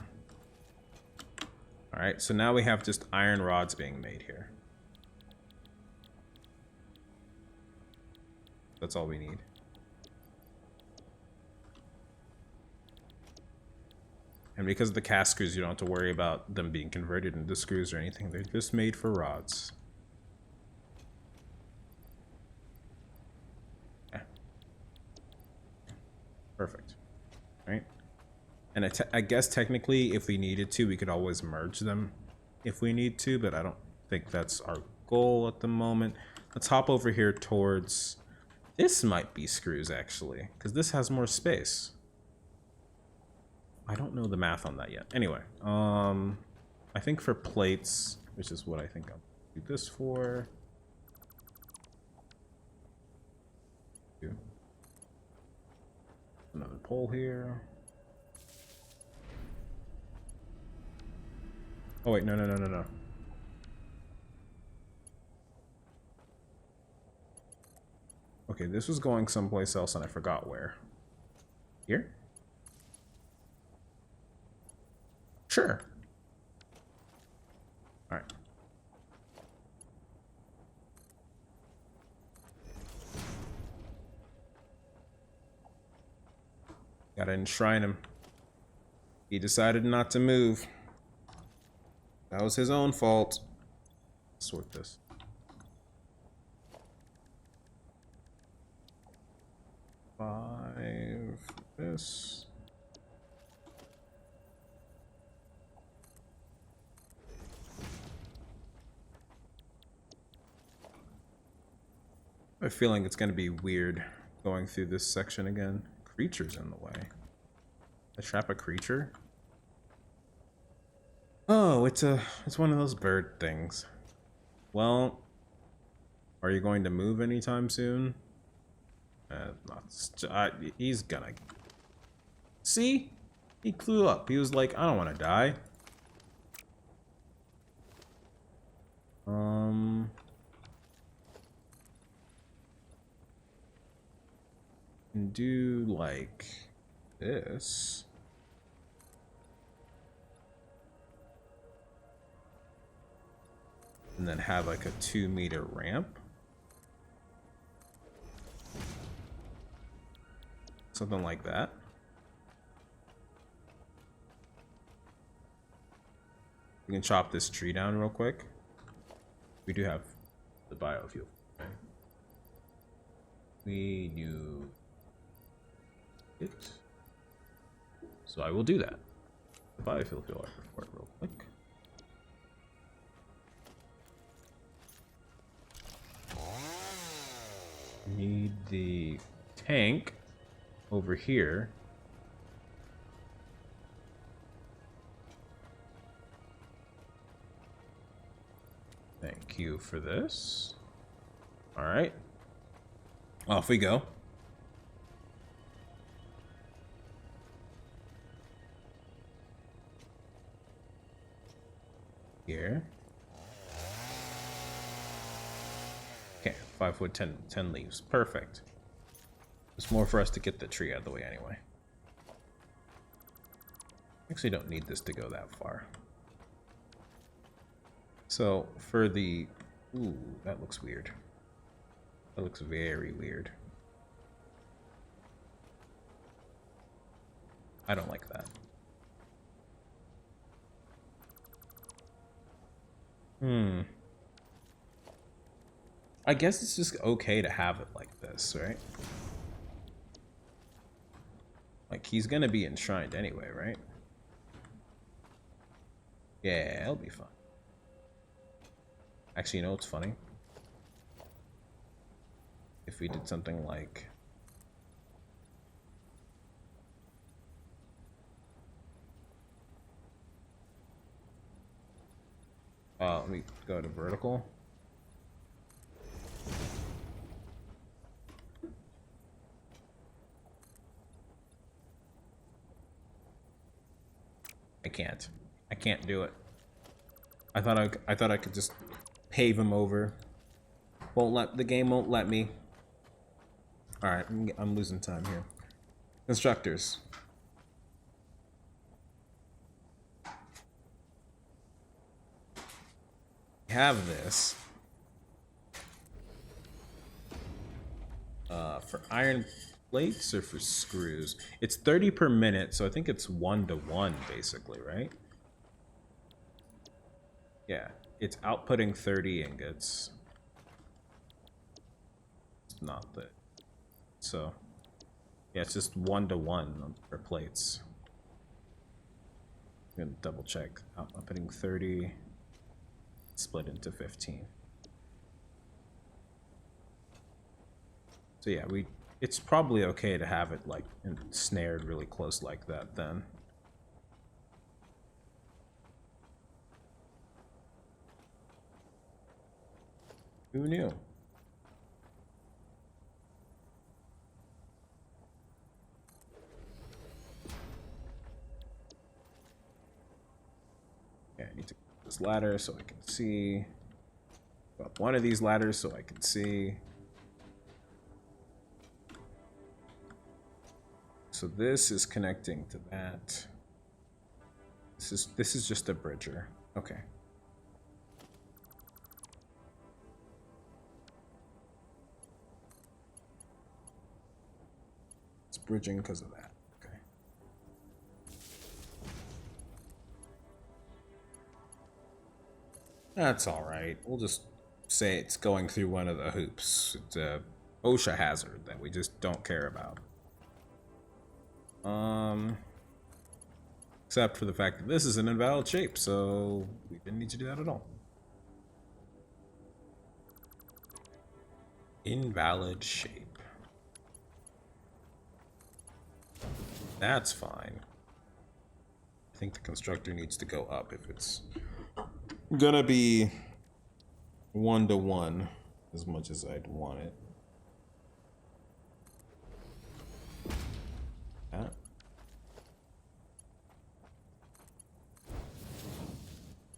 Alright, so now we have just iron rods being made here. That's all we need. And because of the cast screws, you don't have to worry about them being converted into screws or anything. They're just made for rods. Yeah. Perfect. Right? And I guess technically, if we needed to, we could always merge them if we need to, but I don't think that's our goal at the moment. Let's hop over here towards... This might be screws, actually, because this has more space. I don't know the math on that yet. Anyway, I think for plates, which is what I think I'll do this for. Another pole here. Oh wait, no. Okay, this was going someplace else and I forgot where. Here? Sure. Alright. Gotta enshrine him. He decided not to move. That was his own fault. Sort this. This. I have a feeling it's going to be weird going through this section again. Creature's in the way. I trap a creature? Oh, it's one of those bird things. Well, are you going to move anytime soon? He's gonna... See? He flew up. He was like, I don't want to die. And do like this. And then have like a 2-meter ramp. Something like that. We can chop this tree down real quick. We do have the biofuel. Okay. We do it. So I will do that. The biofuel for it real quick. Need the tank over here. Thank you for this. All right. Off we go. Here. Okay, 5 foot 10 leaves. Perfect. There's more for us to get the tree out of the way anyway. Actually don't need this to go that far. So for the... Ooh, that looks weird. That looks very weird. I don't like that. I guess it's just okay to have it like this, right? Like, he's gonna be enshrined anyway, right? Yeah, it'll be fun. Actually, you know what's funny? If we did something like... Let me go to vertical. I can't do it. I thought I could just pave him over. The game won't let me. All right, I'm losing time here. Constructors. We have this. For iron plates or for screws? It's 30 per minute, so I think it's 1-to-1 basically, right? Yeah, it's outputting 30 ingots. It's not that. So, yeah, it's just 1-to-1 for plates. I'm gonna double check. Outputting 30, split into 15. So yeah, it's probably okay to have it like snared really close like that then. Who knew? Okay, I need to get this ladder so I can see. Up one of these ladders so I can see. So this is connecting to that. This is just a bridger. Okay. It's bridging because of that. Okay. That's all right. We'll just say it's going through one of the hoops. It's a OSHA hazard that we just don't care about. Except for the fact that this is an invalid shape, so we didn't need to do that at all. Invalid shape. That's fine. I think the constructor needs to go up if it's gonna be 1-to-1 as much as I'd want it. That.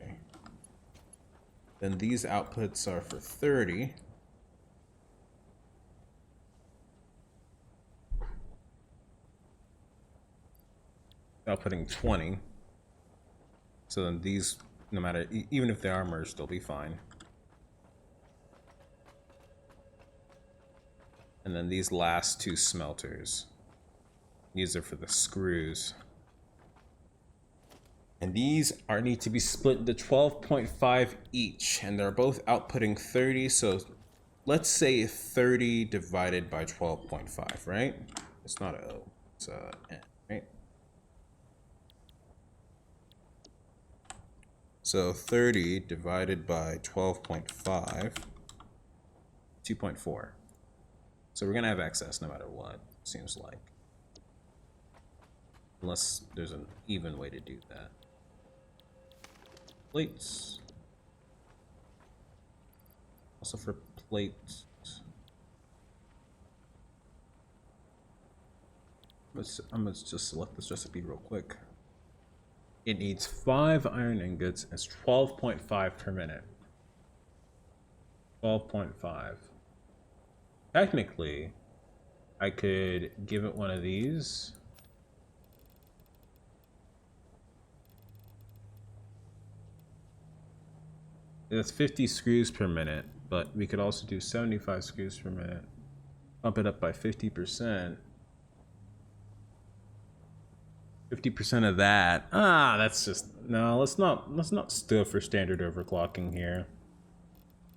Okay. Then these outputs are for 30. Outputting 20. So then these, no matter, even if they are merged, they'll be fine. And then these last two smelters, these are for the screws. And these need to be split into 12.5 each, and they're both outputting 30, so let's say 30 divided by 12.5, right? It's not a O, it's a N, right? So 30 divided by 12.5, 2.4. So we're gonna have excess no matter what, seems like. Unless there's an even way to do that. Plates. Also for plates. I'm gonna just select this recipe real quick. It needs 5 iron ingots. It's 12.5 per minute. 12.5. Technically, I could give it one of these. That's 50 screws per minute, but we could also do 75 screws per minute. Bump it up by 50%. 50% of that. That's just no. Let's not steal for standard overclocking here.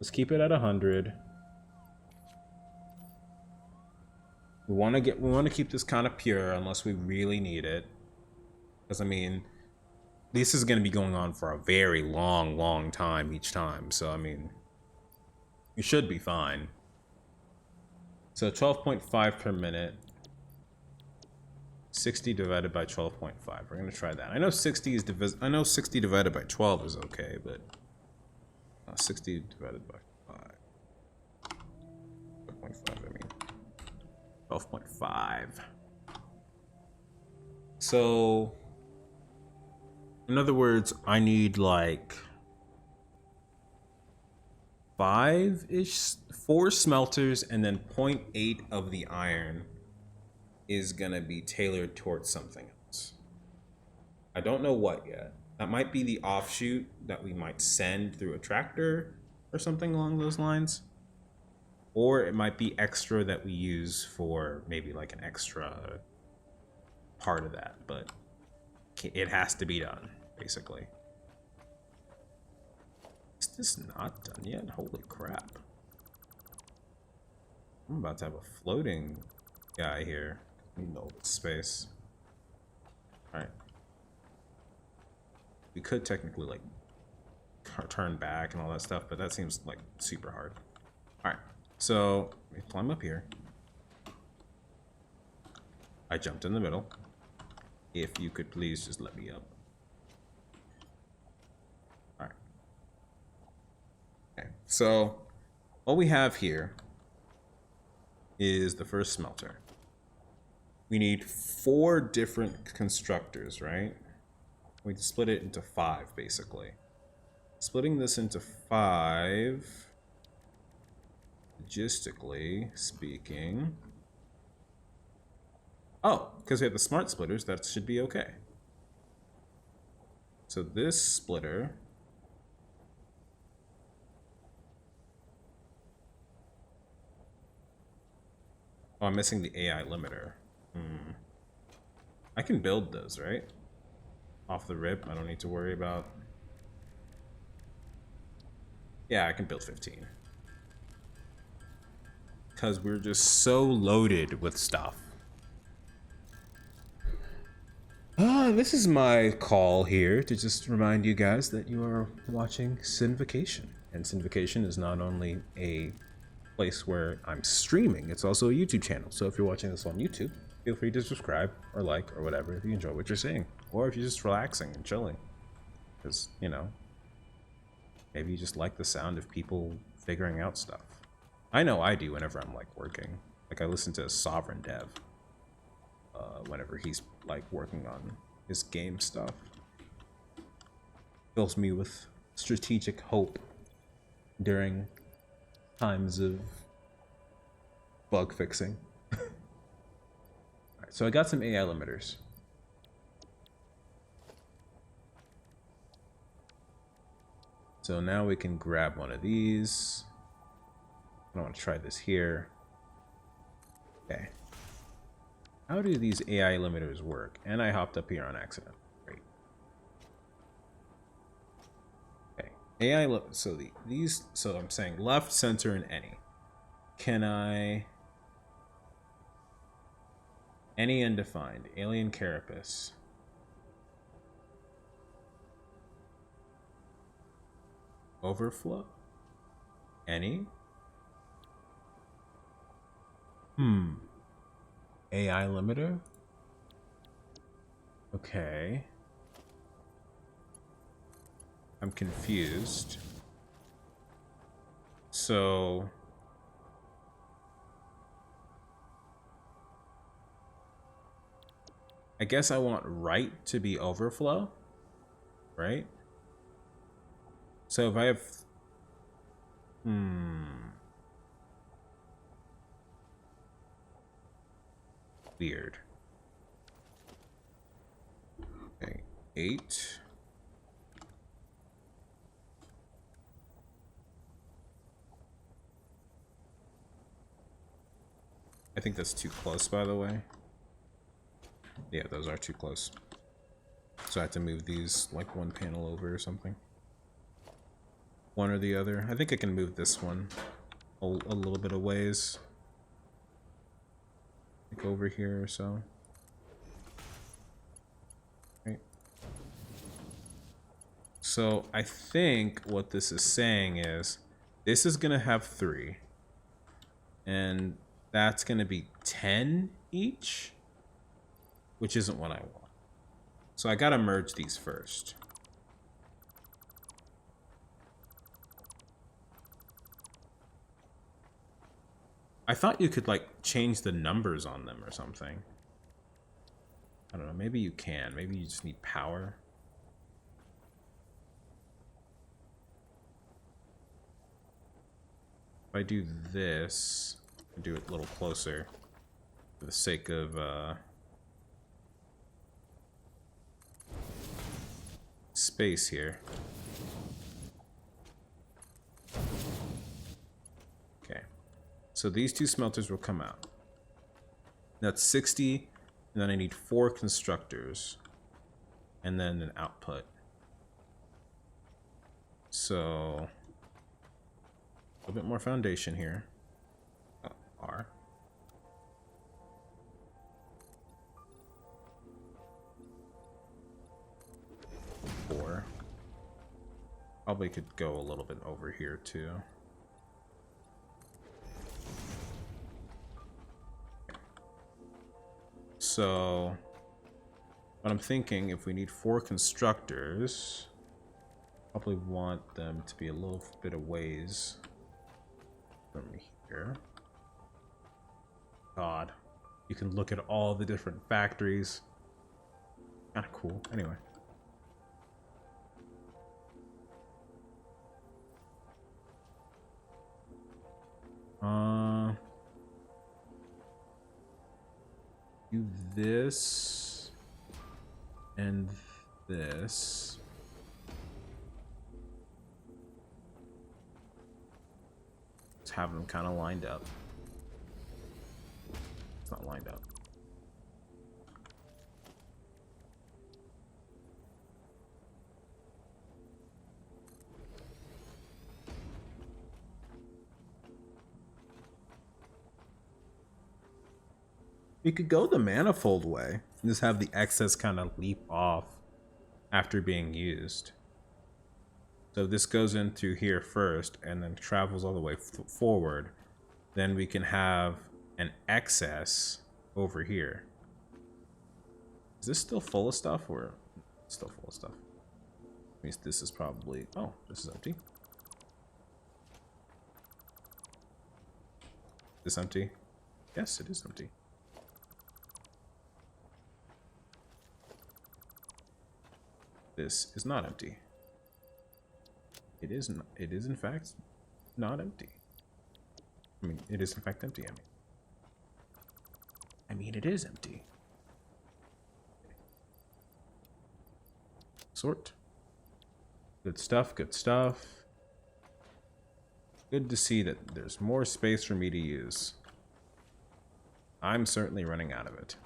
Let's keep it at 100. We want to keep this kind of pure unless we really need it. Because I mean, this is going to be going on for a very long time each time. So I mean, we should be fine. So 12.5 per minute. 60 divided by 12.5. We're gonna try that. I know 60 divided by 12 is okay, but 60 divided by 5. 12.5, I mean. 12.5. So, in other words, I need like 5-ish, 4 smelters, and then 0.8 of the iron is gonna be tailored towards something else. I don't know what yet. That might be the offshoot that we might send through a tractor or something along those lines. Or it might be extra that we use for maybe like an extra part of that, but it has to be done, basically. Is this not done yet? Holy crap. I'm about to have a floating guy here. Need no space. Alright. We could technically like turn back and all that stuff, but that seems like super hard. Alright, so we climb up here. I jumped in the middle. If you could please just let me up. Alright. Okay, so what we have here is the first smelter. We need 4 different constructors, right? We split it into 5, basically. Splitting this into 5, logistically speaking. Oh, because we have the smart splitters, that should be okay. So this splitter oh, I'm missing the AI limiter. I can build those, right? Off the rip, I don't need to worry about... Yeah, I can build 15. Because we're just so loaded with stuff. This is my call here to just remind you guys that you are watching Synvocation. And Synvocation is not only a place where I'm streaming, it's also a YouTube channel. So if you're watching this on YouTube, feel free to subscribe or like or whatever if you enjoy what you're seeing. Or if you're just relaxing and chilling. Because, you know, maybe you just like the sound of people figuring out stuff. I know I do whenever I'm like working. Like I listen to Sovereign Dev whenever he's like working on his game stuff. Fills me with strategic hope during times of bug fixing. Alright, so I got some AI limiters. So now we can grab one of these. I want to try this here. Okay. How do these AI limiters work? And I hopped up here on accident. Great. Okay. AI so these so I'm saying left, center, and any. Can I any undefined alien carapace? Overflow? Any? AI limiter? Okay. I'm confused. So... I guess I want right to be overflow, right? So if I have... Weird. Okay, 8. I think that's too close, by the way. Yeah, those are too close. So I have to move these like one panel over or something. One or the other. I think I can move this one a little bit of ways. Like over here or so. Right. So I think what this is saying is this is gonna have 3. And that's gonna be 10 each, which isn't what I want. So I gotta merge these first. I thought you could, like, change the numbers on them or something. I don't know, maybe you can. Maybe you just need power. If I do this, I'll do it a little closer for the sake of, space here. Okay. So these two smelters will come out. That's 60, and then I need 4 constructors, and then an output. So a little bit more foundation here. R. Four. Probably could go a little bit over here too. So what I'm thinking, if we need 4 constructors, probably want them to be a little bit of ways from here. God, you can look at all the different factories. Kind of cool. Anyway. Do this and this. Let's have them kind of lined up. It's not lined up. You could go the manifold way and just have the excess kind of leap off after being used. So if this goes into here first and then travels all the way forward, then we can have an excess over here. Is this still full of stuff, or still full of stuff? Means this is probably, oh, this is empty. Is this empty? Yes, it is empty. This is not empty. It is not, it is in fact not empty. I mean, it is in fact empty. I mean, it is empty. Sort. Good stuff, good stuff. Good to see that there's more space for me to use. I'm certainly running out of it.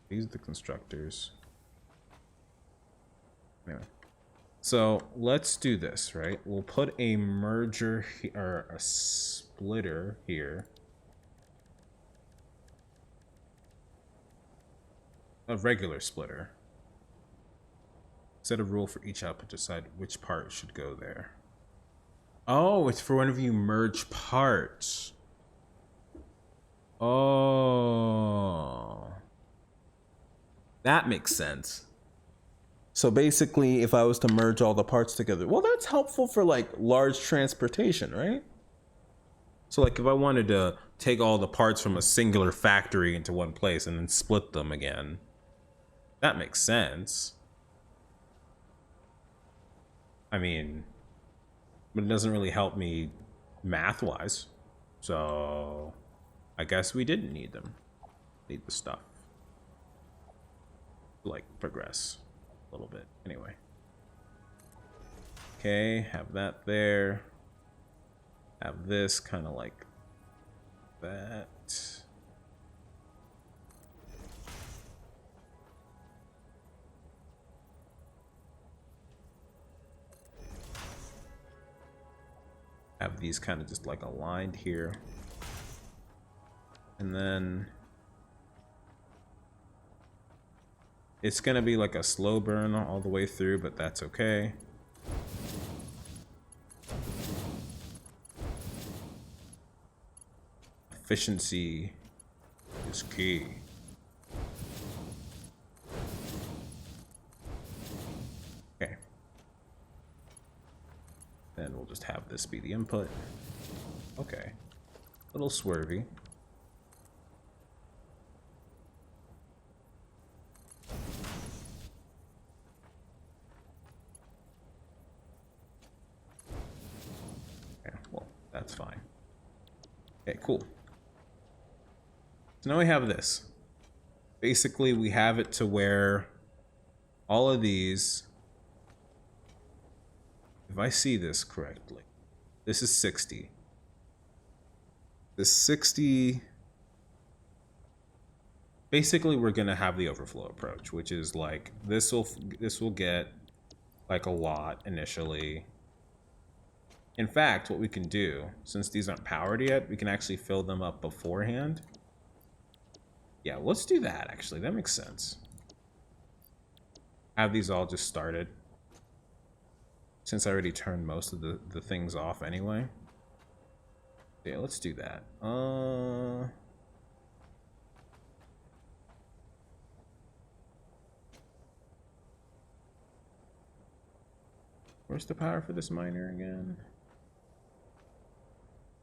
These are the constructors. Anyway. So let's do this, right? We'll put a merger or a splitter here. A regular splitter. Set a rule for each output to decide which part should go there. Oh, it's for whenever you merge parts. Oh. That makes sense. So basically, if I was to merge all the parts together, well, that's helpful for like large transportation, right? So like if I wanted to take all the parts from a singular factory into one place and then split them again, that makes sense. I mean, but it doesn't really help me math-wise. So I guess we didn't need them. Need the stuff. Like progress a little bit anyway. Okay, have that there. Have this kind of like that. Have these kind of just like aligned here. And then it's gonna be like a slow burn all the way through, but that's okay. Efficiency is key. Okay. Then we'll just have this be the input. Okay. A little swervy. Yeah, well, that's fine. Okay, cool. So now we have this. Basically, we have it to where all of these, if I see this correctly, this is 60. This 60, basically we're gonna have the overflow approach, which is like this will get like a lot initially. In fact, what we can do, since these aren't powered yet, we can actually fill them up beforehand. Yeah, let's do that actually. That makes sense. Have these all just started, since I already turned most of the things off anyway. Yeah, let's do that. Where's the power for this miner again?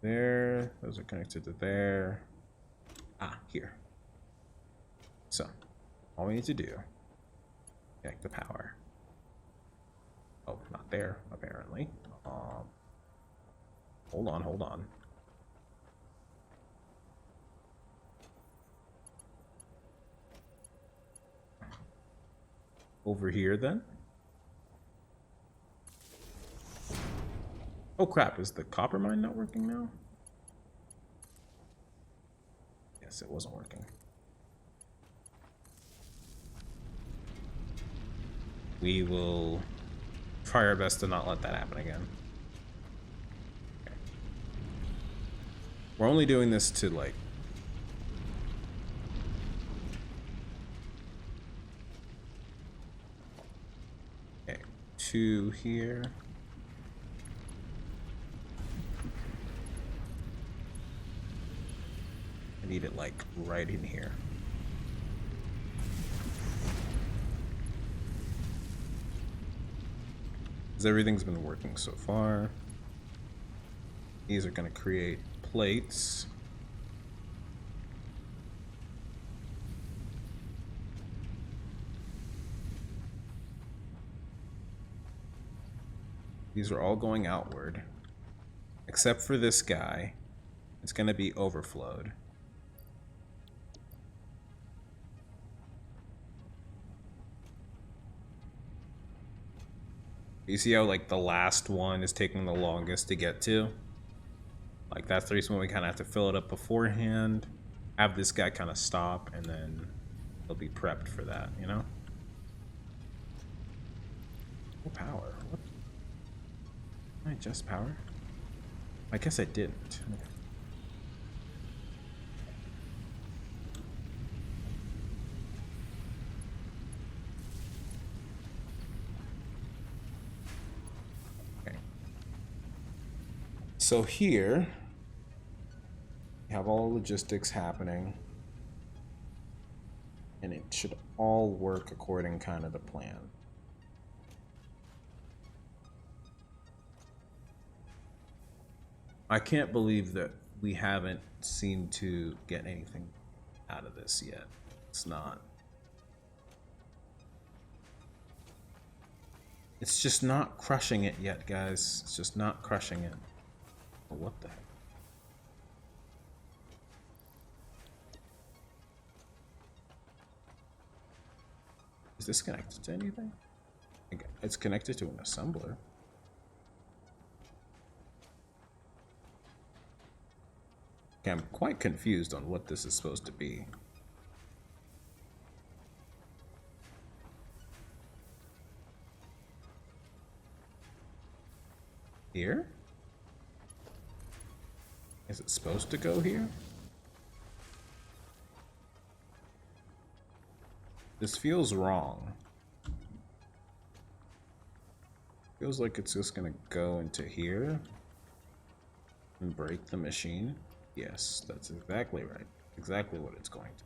There. Those are connected to there. Ah, here. So, all we need to do, connect the power. Oh, not there, apparently. Hold on. Over here, then. Oh crap, is the copper mine not working now? Yes, it wasn't working. We will try our best to not let that happen again. Okay. We're only doing this to like... Okay, 2 here. I need it like right in here. Because everything's been working so far. These are going to create plates. These are all going outward. Except for this guy. It's going to be overflowed. You see how like the last one is taking the longest to get to? Like that's the reason why we kind of have to fill it up beforehand. Have this guy kind of stop and then he'll be prepped for that, you know? No power. What? Did I adjust power? I guess I didn't. Okay. So here, we have all logistics happening, and it should all work according kind of the plan. I can't believe that we haven't seemed to get anything out of this yet. It's not. It's just not crushing it yet, guys. It's just not crushing it. Oh, what the heck? Is this connected to anything? It's connected to an assembler. Okay, I'm quite confused on what this is supposed to be. Here? Is it supposed to go here? This feels wrong. Feels like it's just gonna go into here and break the machine. Yes, that's exactly right. Exactly what it's going to.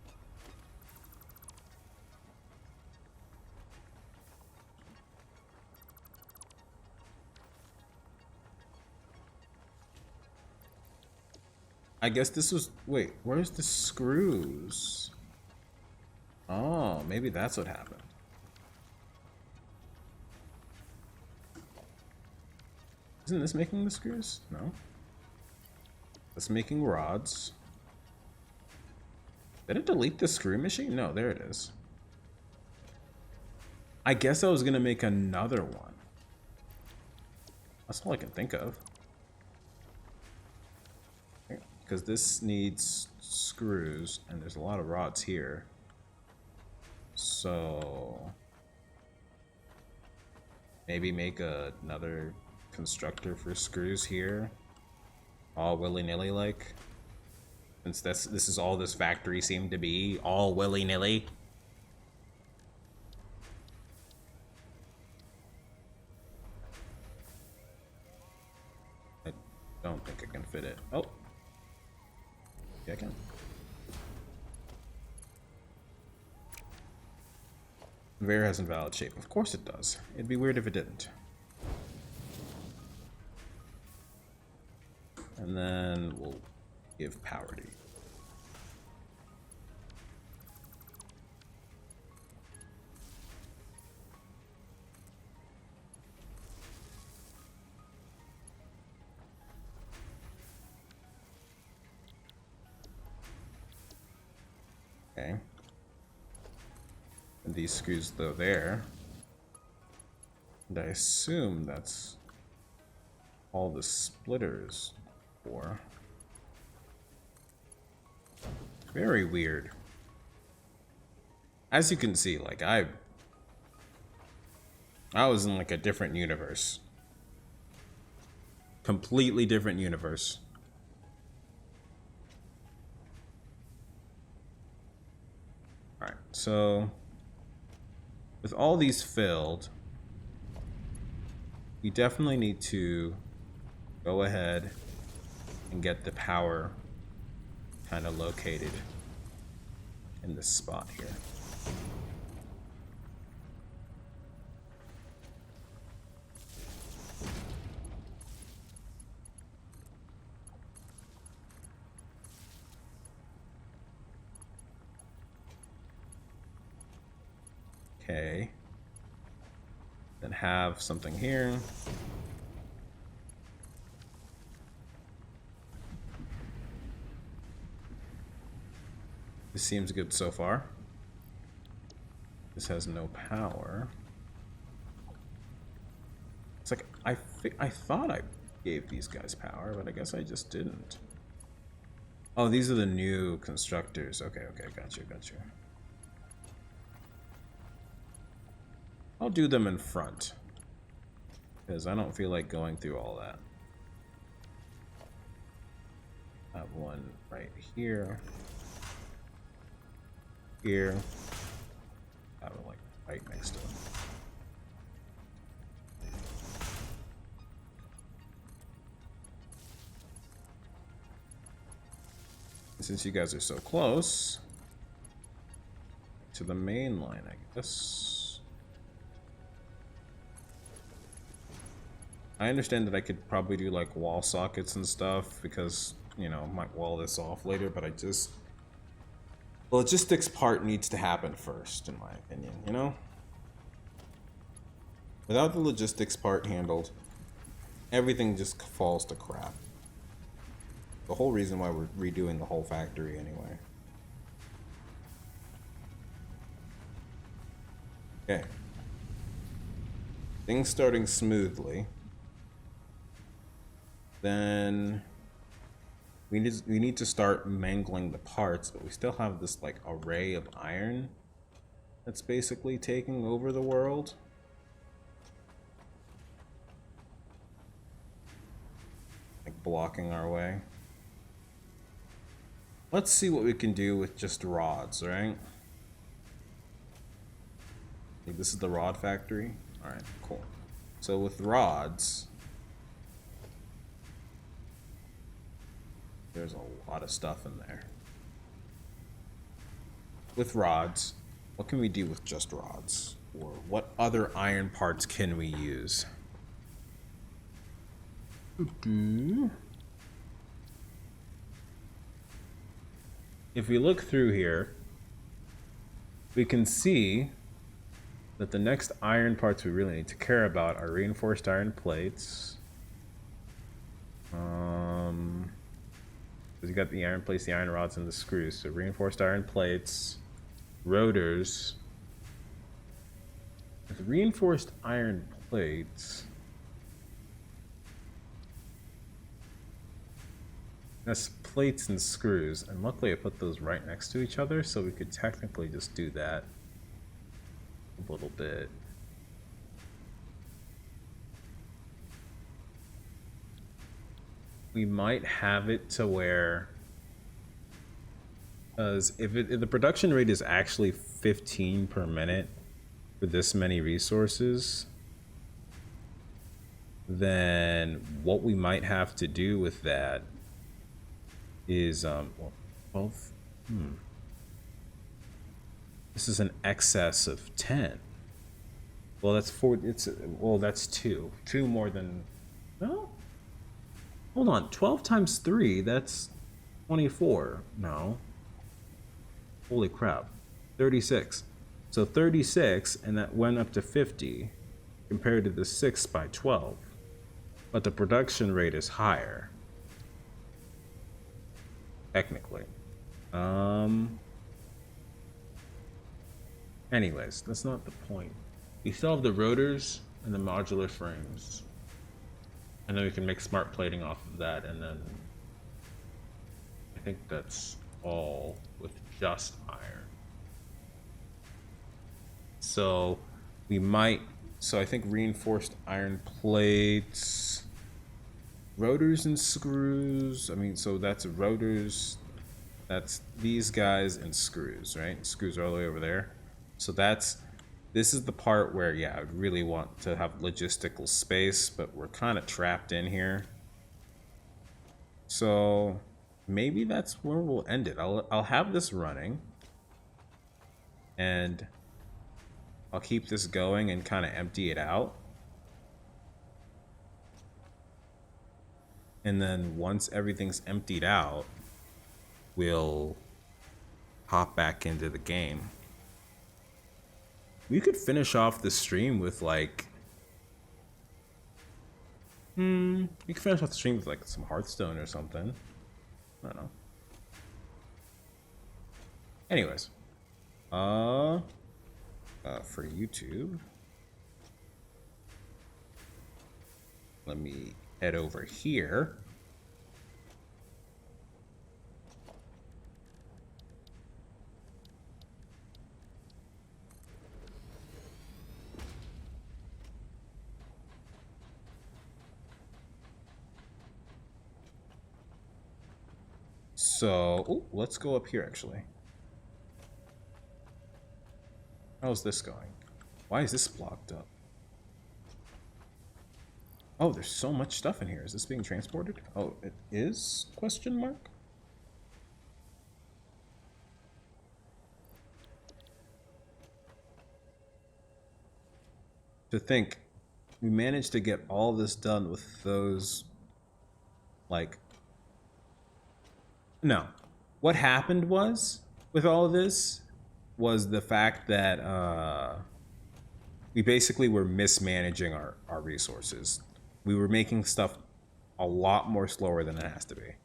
I guess this was... Wait, where's the screws? Oh, maybe that's what happened. Isn't this making the screws? No. It's making rods. Did it delete the screw machine? No, there it is. I guess I was gonna make another one. That's all I can think of. Because this needs screws, and there's a lot of rods here. So... maybe make another constructor for screws here. All willy-nilly like. Since this is all this factory seemed to be. All willy-nilly. I don't think I can fit it. Oh. Yeah, I can. Conveyor has invalid shape. Of course it does. It'd be weird if it didn't. And then we'll give power to you. Okay. And these screws though there. And I assume that's all the splitters for. Very weird. As you can see, like I was in like a different universe. Completely different universe. Alright, so with all these filled, we definitely need to go ahead and get the power kind of located in this spot here. Okay. Then have something here. This seems good so far. This has no power. It's like I thought I gave these guys power, but I guess I just didn't. Oh, these are the new constructors. Okay, got you. I'll do them in front, because I don't feel like going through all that. I have one right here. Here. I have it like right next to him. Since you guys are so close to the main line, I guess. I understand that I could probably do like wall sockets and stuff because, you know, I might wall this off later, but the logistics part needs to happen first, in my opinion, you know? Without the logistics part handled, everything just falls to crap. The whole reason why we're redoing the whole factory anyway. Okay. Things starting smoothly. Then we need to start mangling the parts, but we still have this like array of iron that's basically taking over the world. Like blocking our way. Let's see what we can do with just rods, right? Okay, this is the rod factory. Alright, cool. So with rods, there's a lot of stuff in there. With rods, what can we do with just rods? Or what other iron parts can we use? if we look through here, we can see that the next iron parts we really need to care about are reinforced iron plates. You got the iron plates, the iron rods, and the screws. So reinforced iron plates, rotors. With reinforced iron plates, that's plates and screws, and luckily I put those right next to each other, so we could technically just do that a little bit. We might have it to where, because if the production rate is actually 15 per minute for this many resources, then what we might have to do with that is well, 12. This is an excess of 10. Well, that's 4. That's 2. 2 more than. No. Hold on. 12 times 3. That's 24. No. Holy crap. 36. So 36, and that went up to 50 compared to the 6 by 12. But the production rate is higher. Technically. Anyways, that's not the point. We still have the rotors and the modular frames. And then we can make smart plating off of that, and then I think that's all with just iron. So we might, so I think reinforced iron plates, rotors and screws. I mean, so that's rotors, that's these guys and screws, right? Screws are all the way over there. So this is the part where, yeah, I would really want to have logistical space, but we're kind of trapped in here. So maybe that's where we'll end it. I'll have this running, and I'll keep this going and kind of empty it out. And then once everything's emptied out, we'll hop back into the game. We could finish off the stream with like, we could finish off the stream with like some Hearthstone or something. I don't know. Anyways, for YouTube, let me head over here. So, let's go up here actually. How's this going? Why is this blocked up? Oh, there's so much stuff in here. Is this being transported? Oh, it is? Question mark? To think, we managed to get all this done with those, like, no. What happened was, with all of this, was the fact that we basically were mismanaging our resources. We were making stuff a lot more slower than it has to be.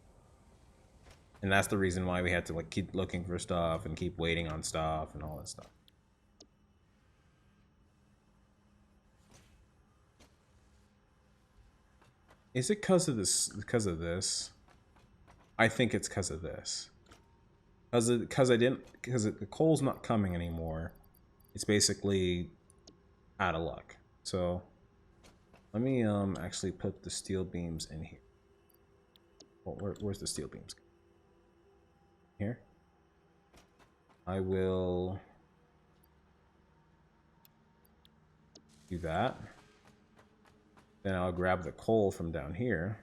And that's the reason why we had to like keep looking for stuff and keep waiting on stuff and all that stuff. Is it because of this? Because of this? I think it's because of this. Because the coal's not coming anymore. It's basically out of luck. So let me actually put the steel beams in here. Well, where's the steel beams? Here. I will do that. Then I'll grab the coal from down here.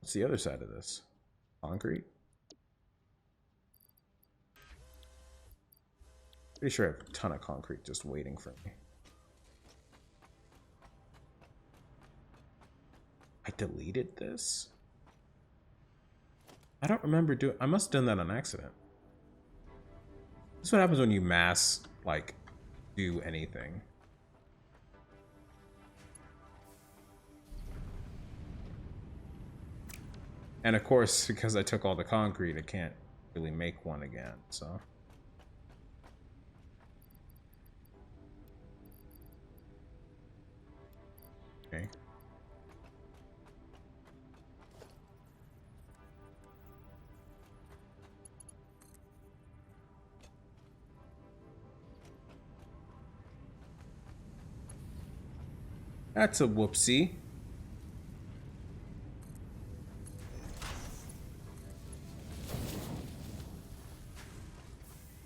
What's the other side of this? Concrete? Pretty sure I have a ton of concrete just waiting for me. deleted this? I don't remember doing. I must have done that on accident. That's what happens when you mass like do anything. And of course, because I took all the concrete, I can't really make one again, so. Okay. That's a whoopsie.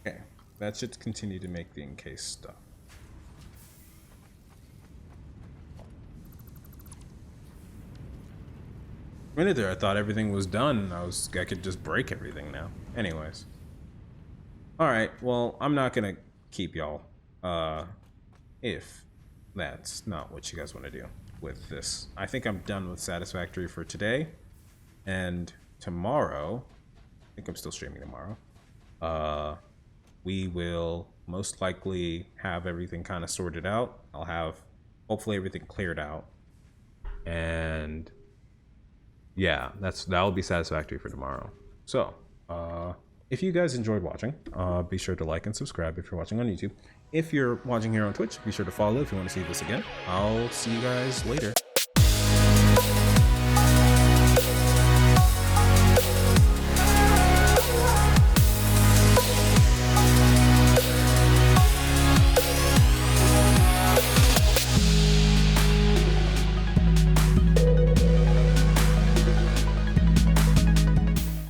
Okay, that should continue to make the encased stuff. A minute there, I thought everything was done. I could just break everything now. Anyways. Alright, well, I'm not gonna keep y'all. If that's not what you guys want to do with this. I think I'm done with Satisfactory for today. And tomorrow, I think I'm still streaming tomorrow. We will most likely have everything kind of sorted out. I'll have hopefully everything cleared out. And yeah, that'll be Satisfactory for tomorrow. So, if you guys enjoyed watching, be sure to like and subscribe if you're watching on YouTube. If you're watching here on Twitch, be sure to follow if you want to see this again. I'll see you guys later.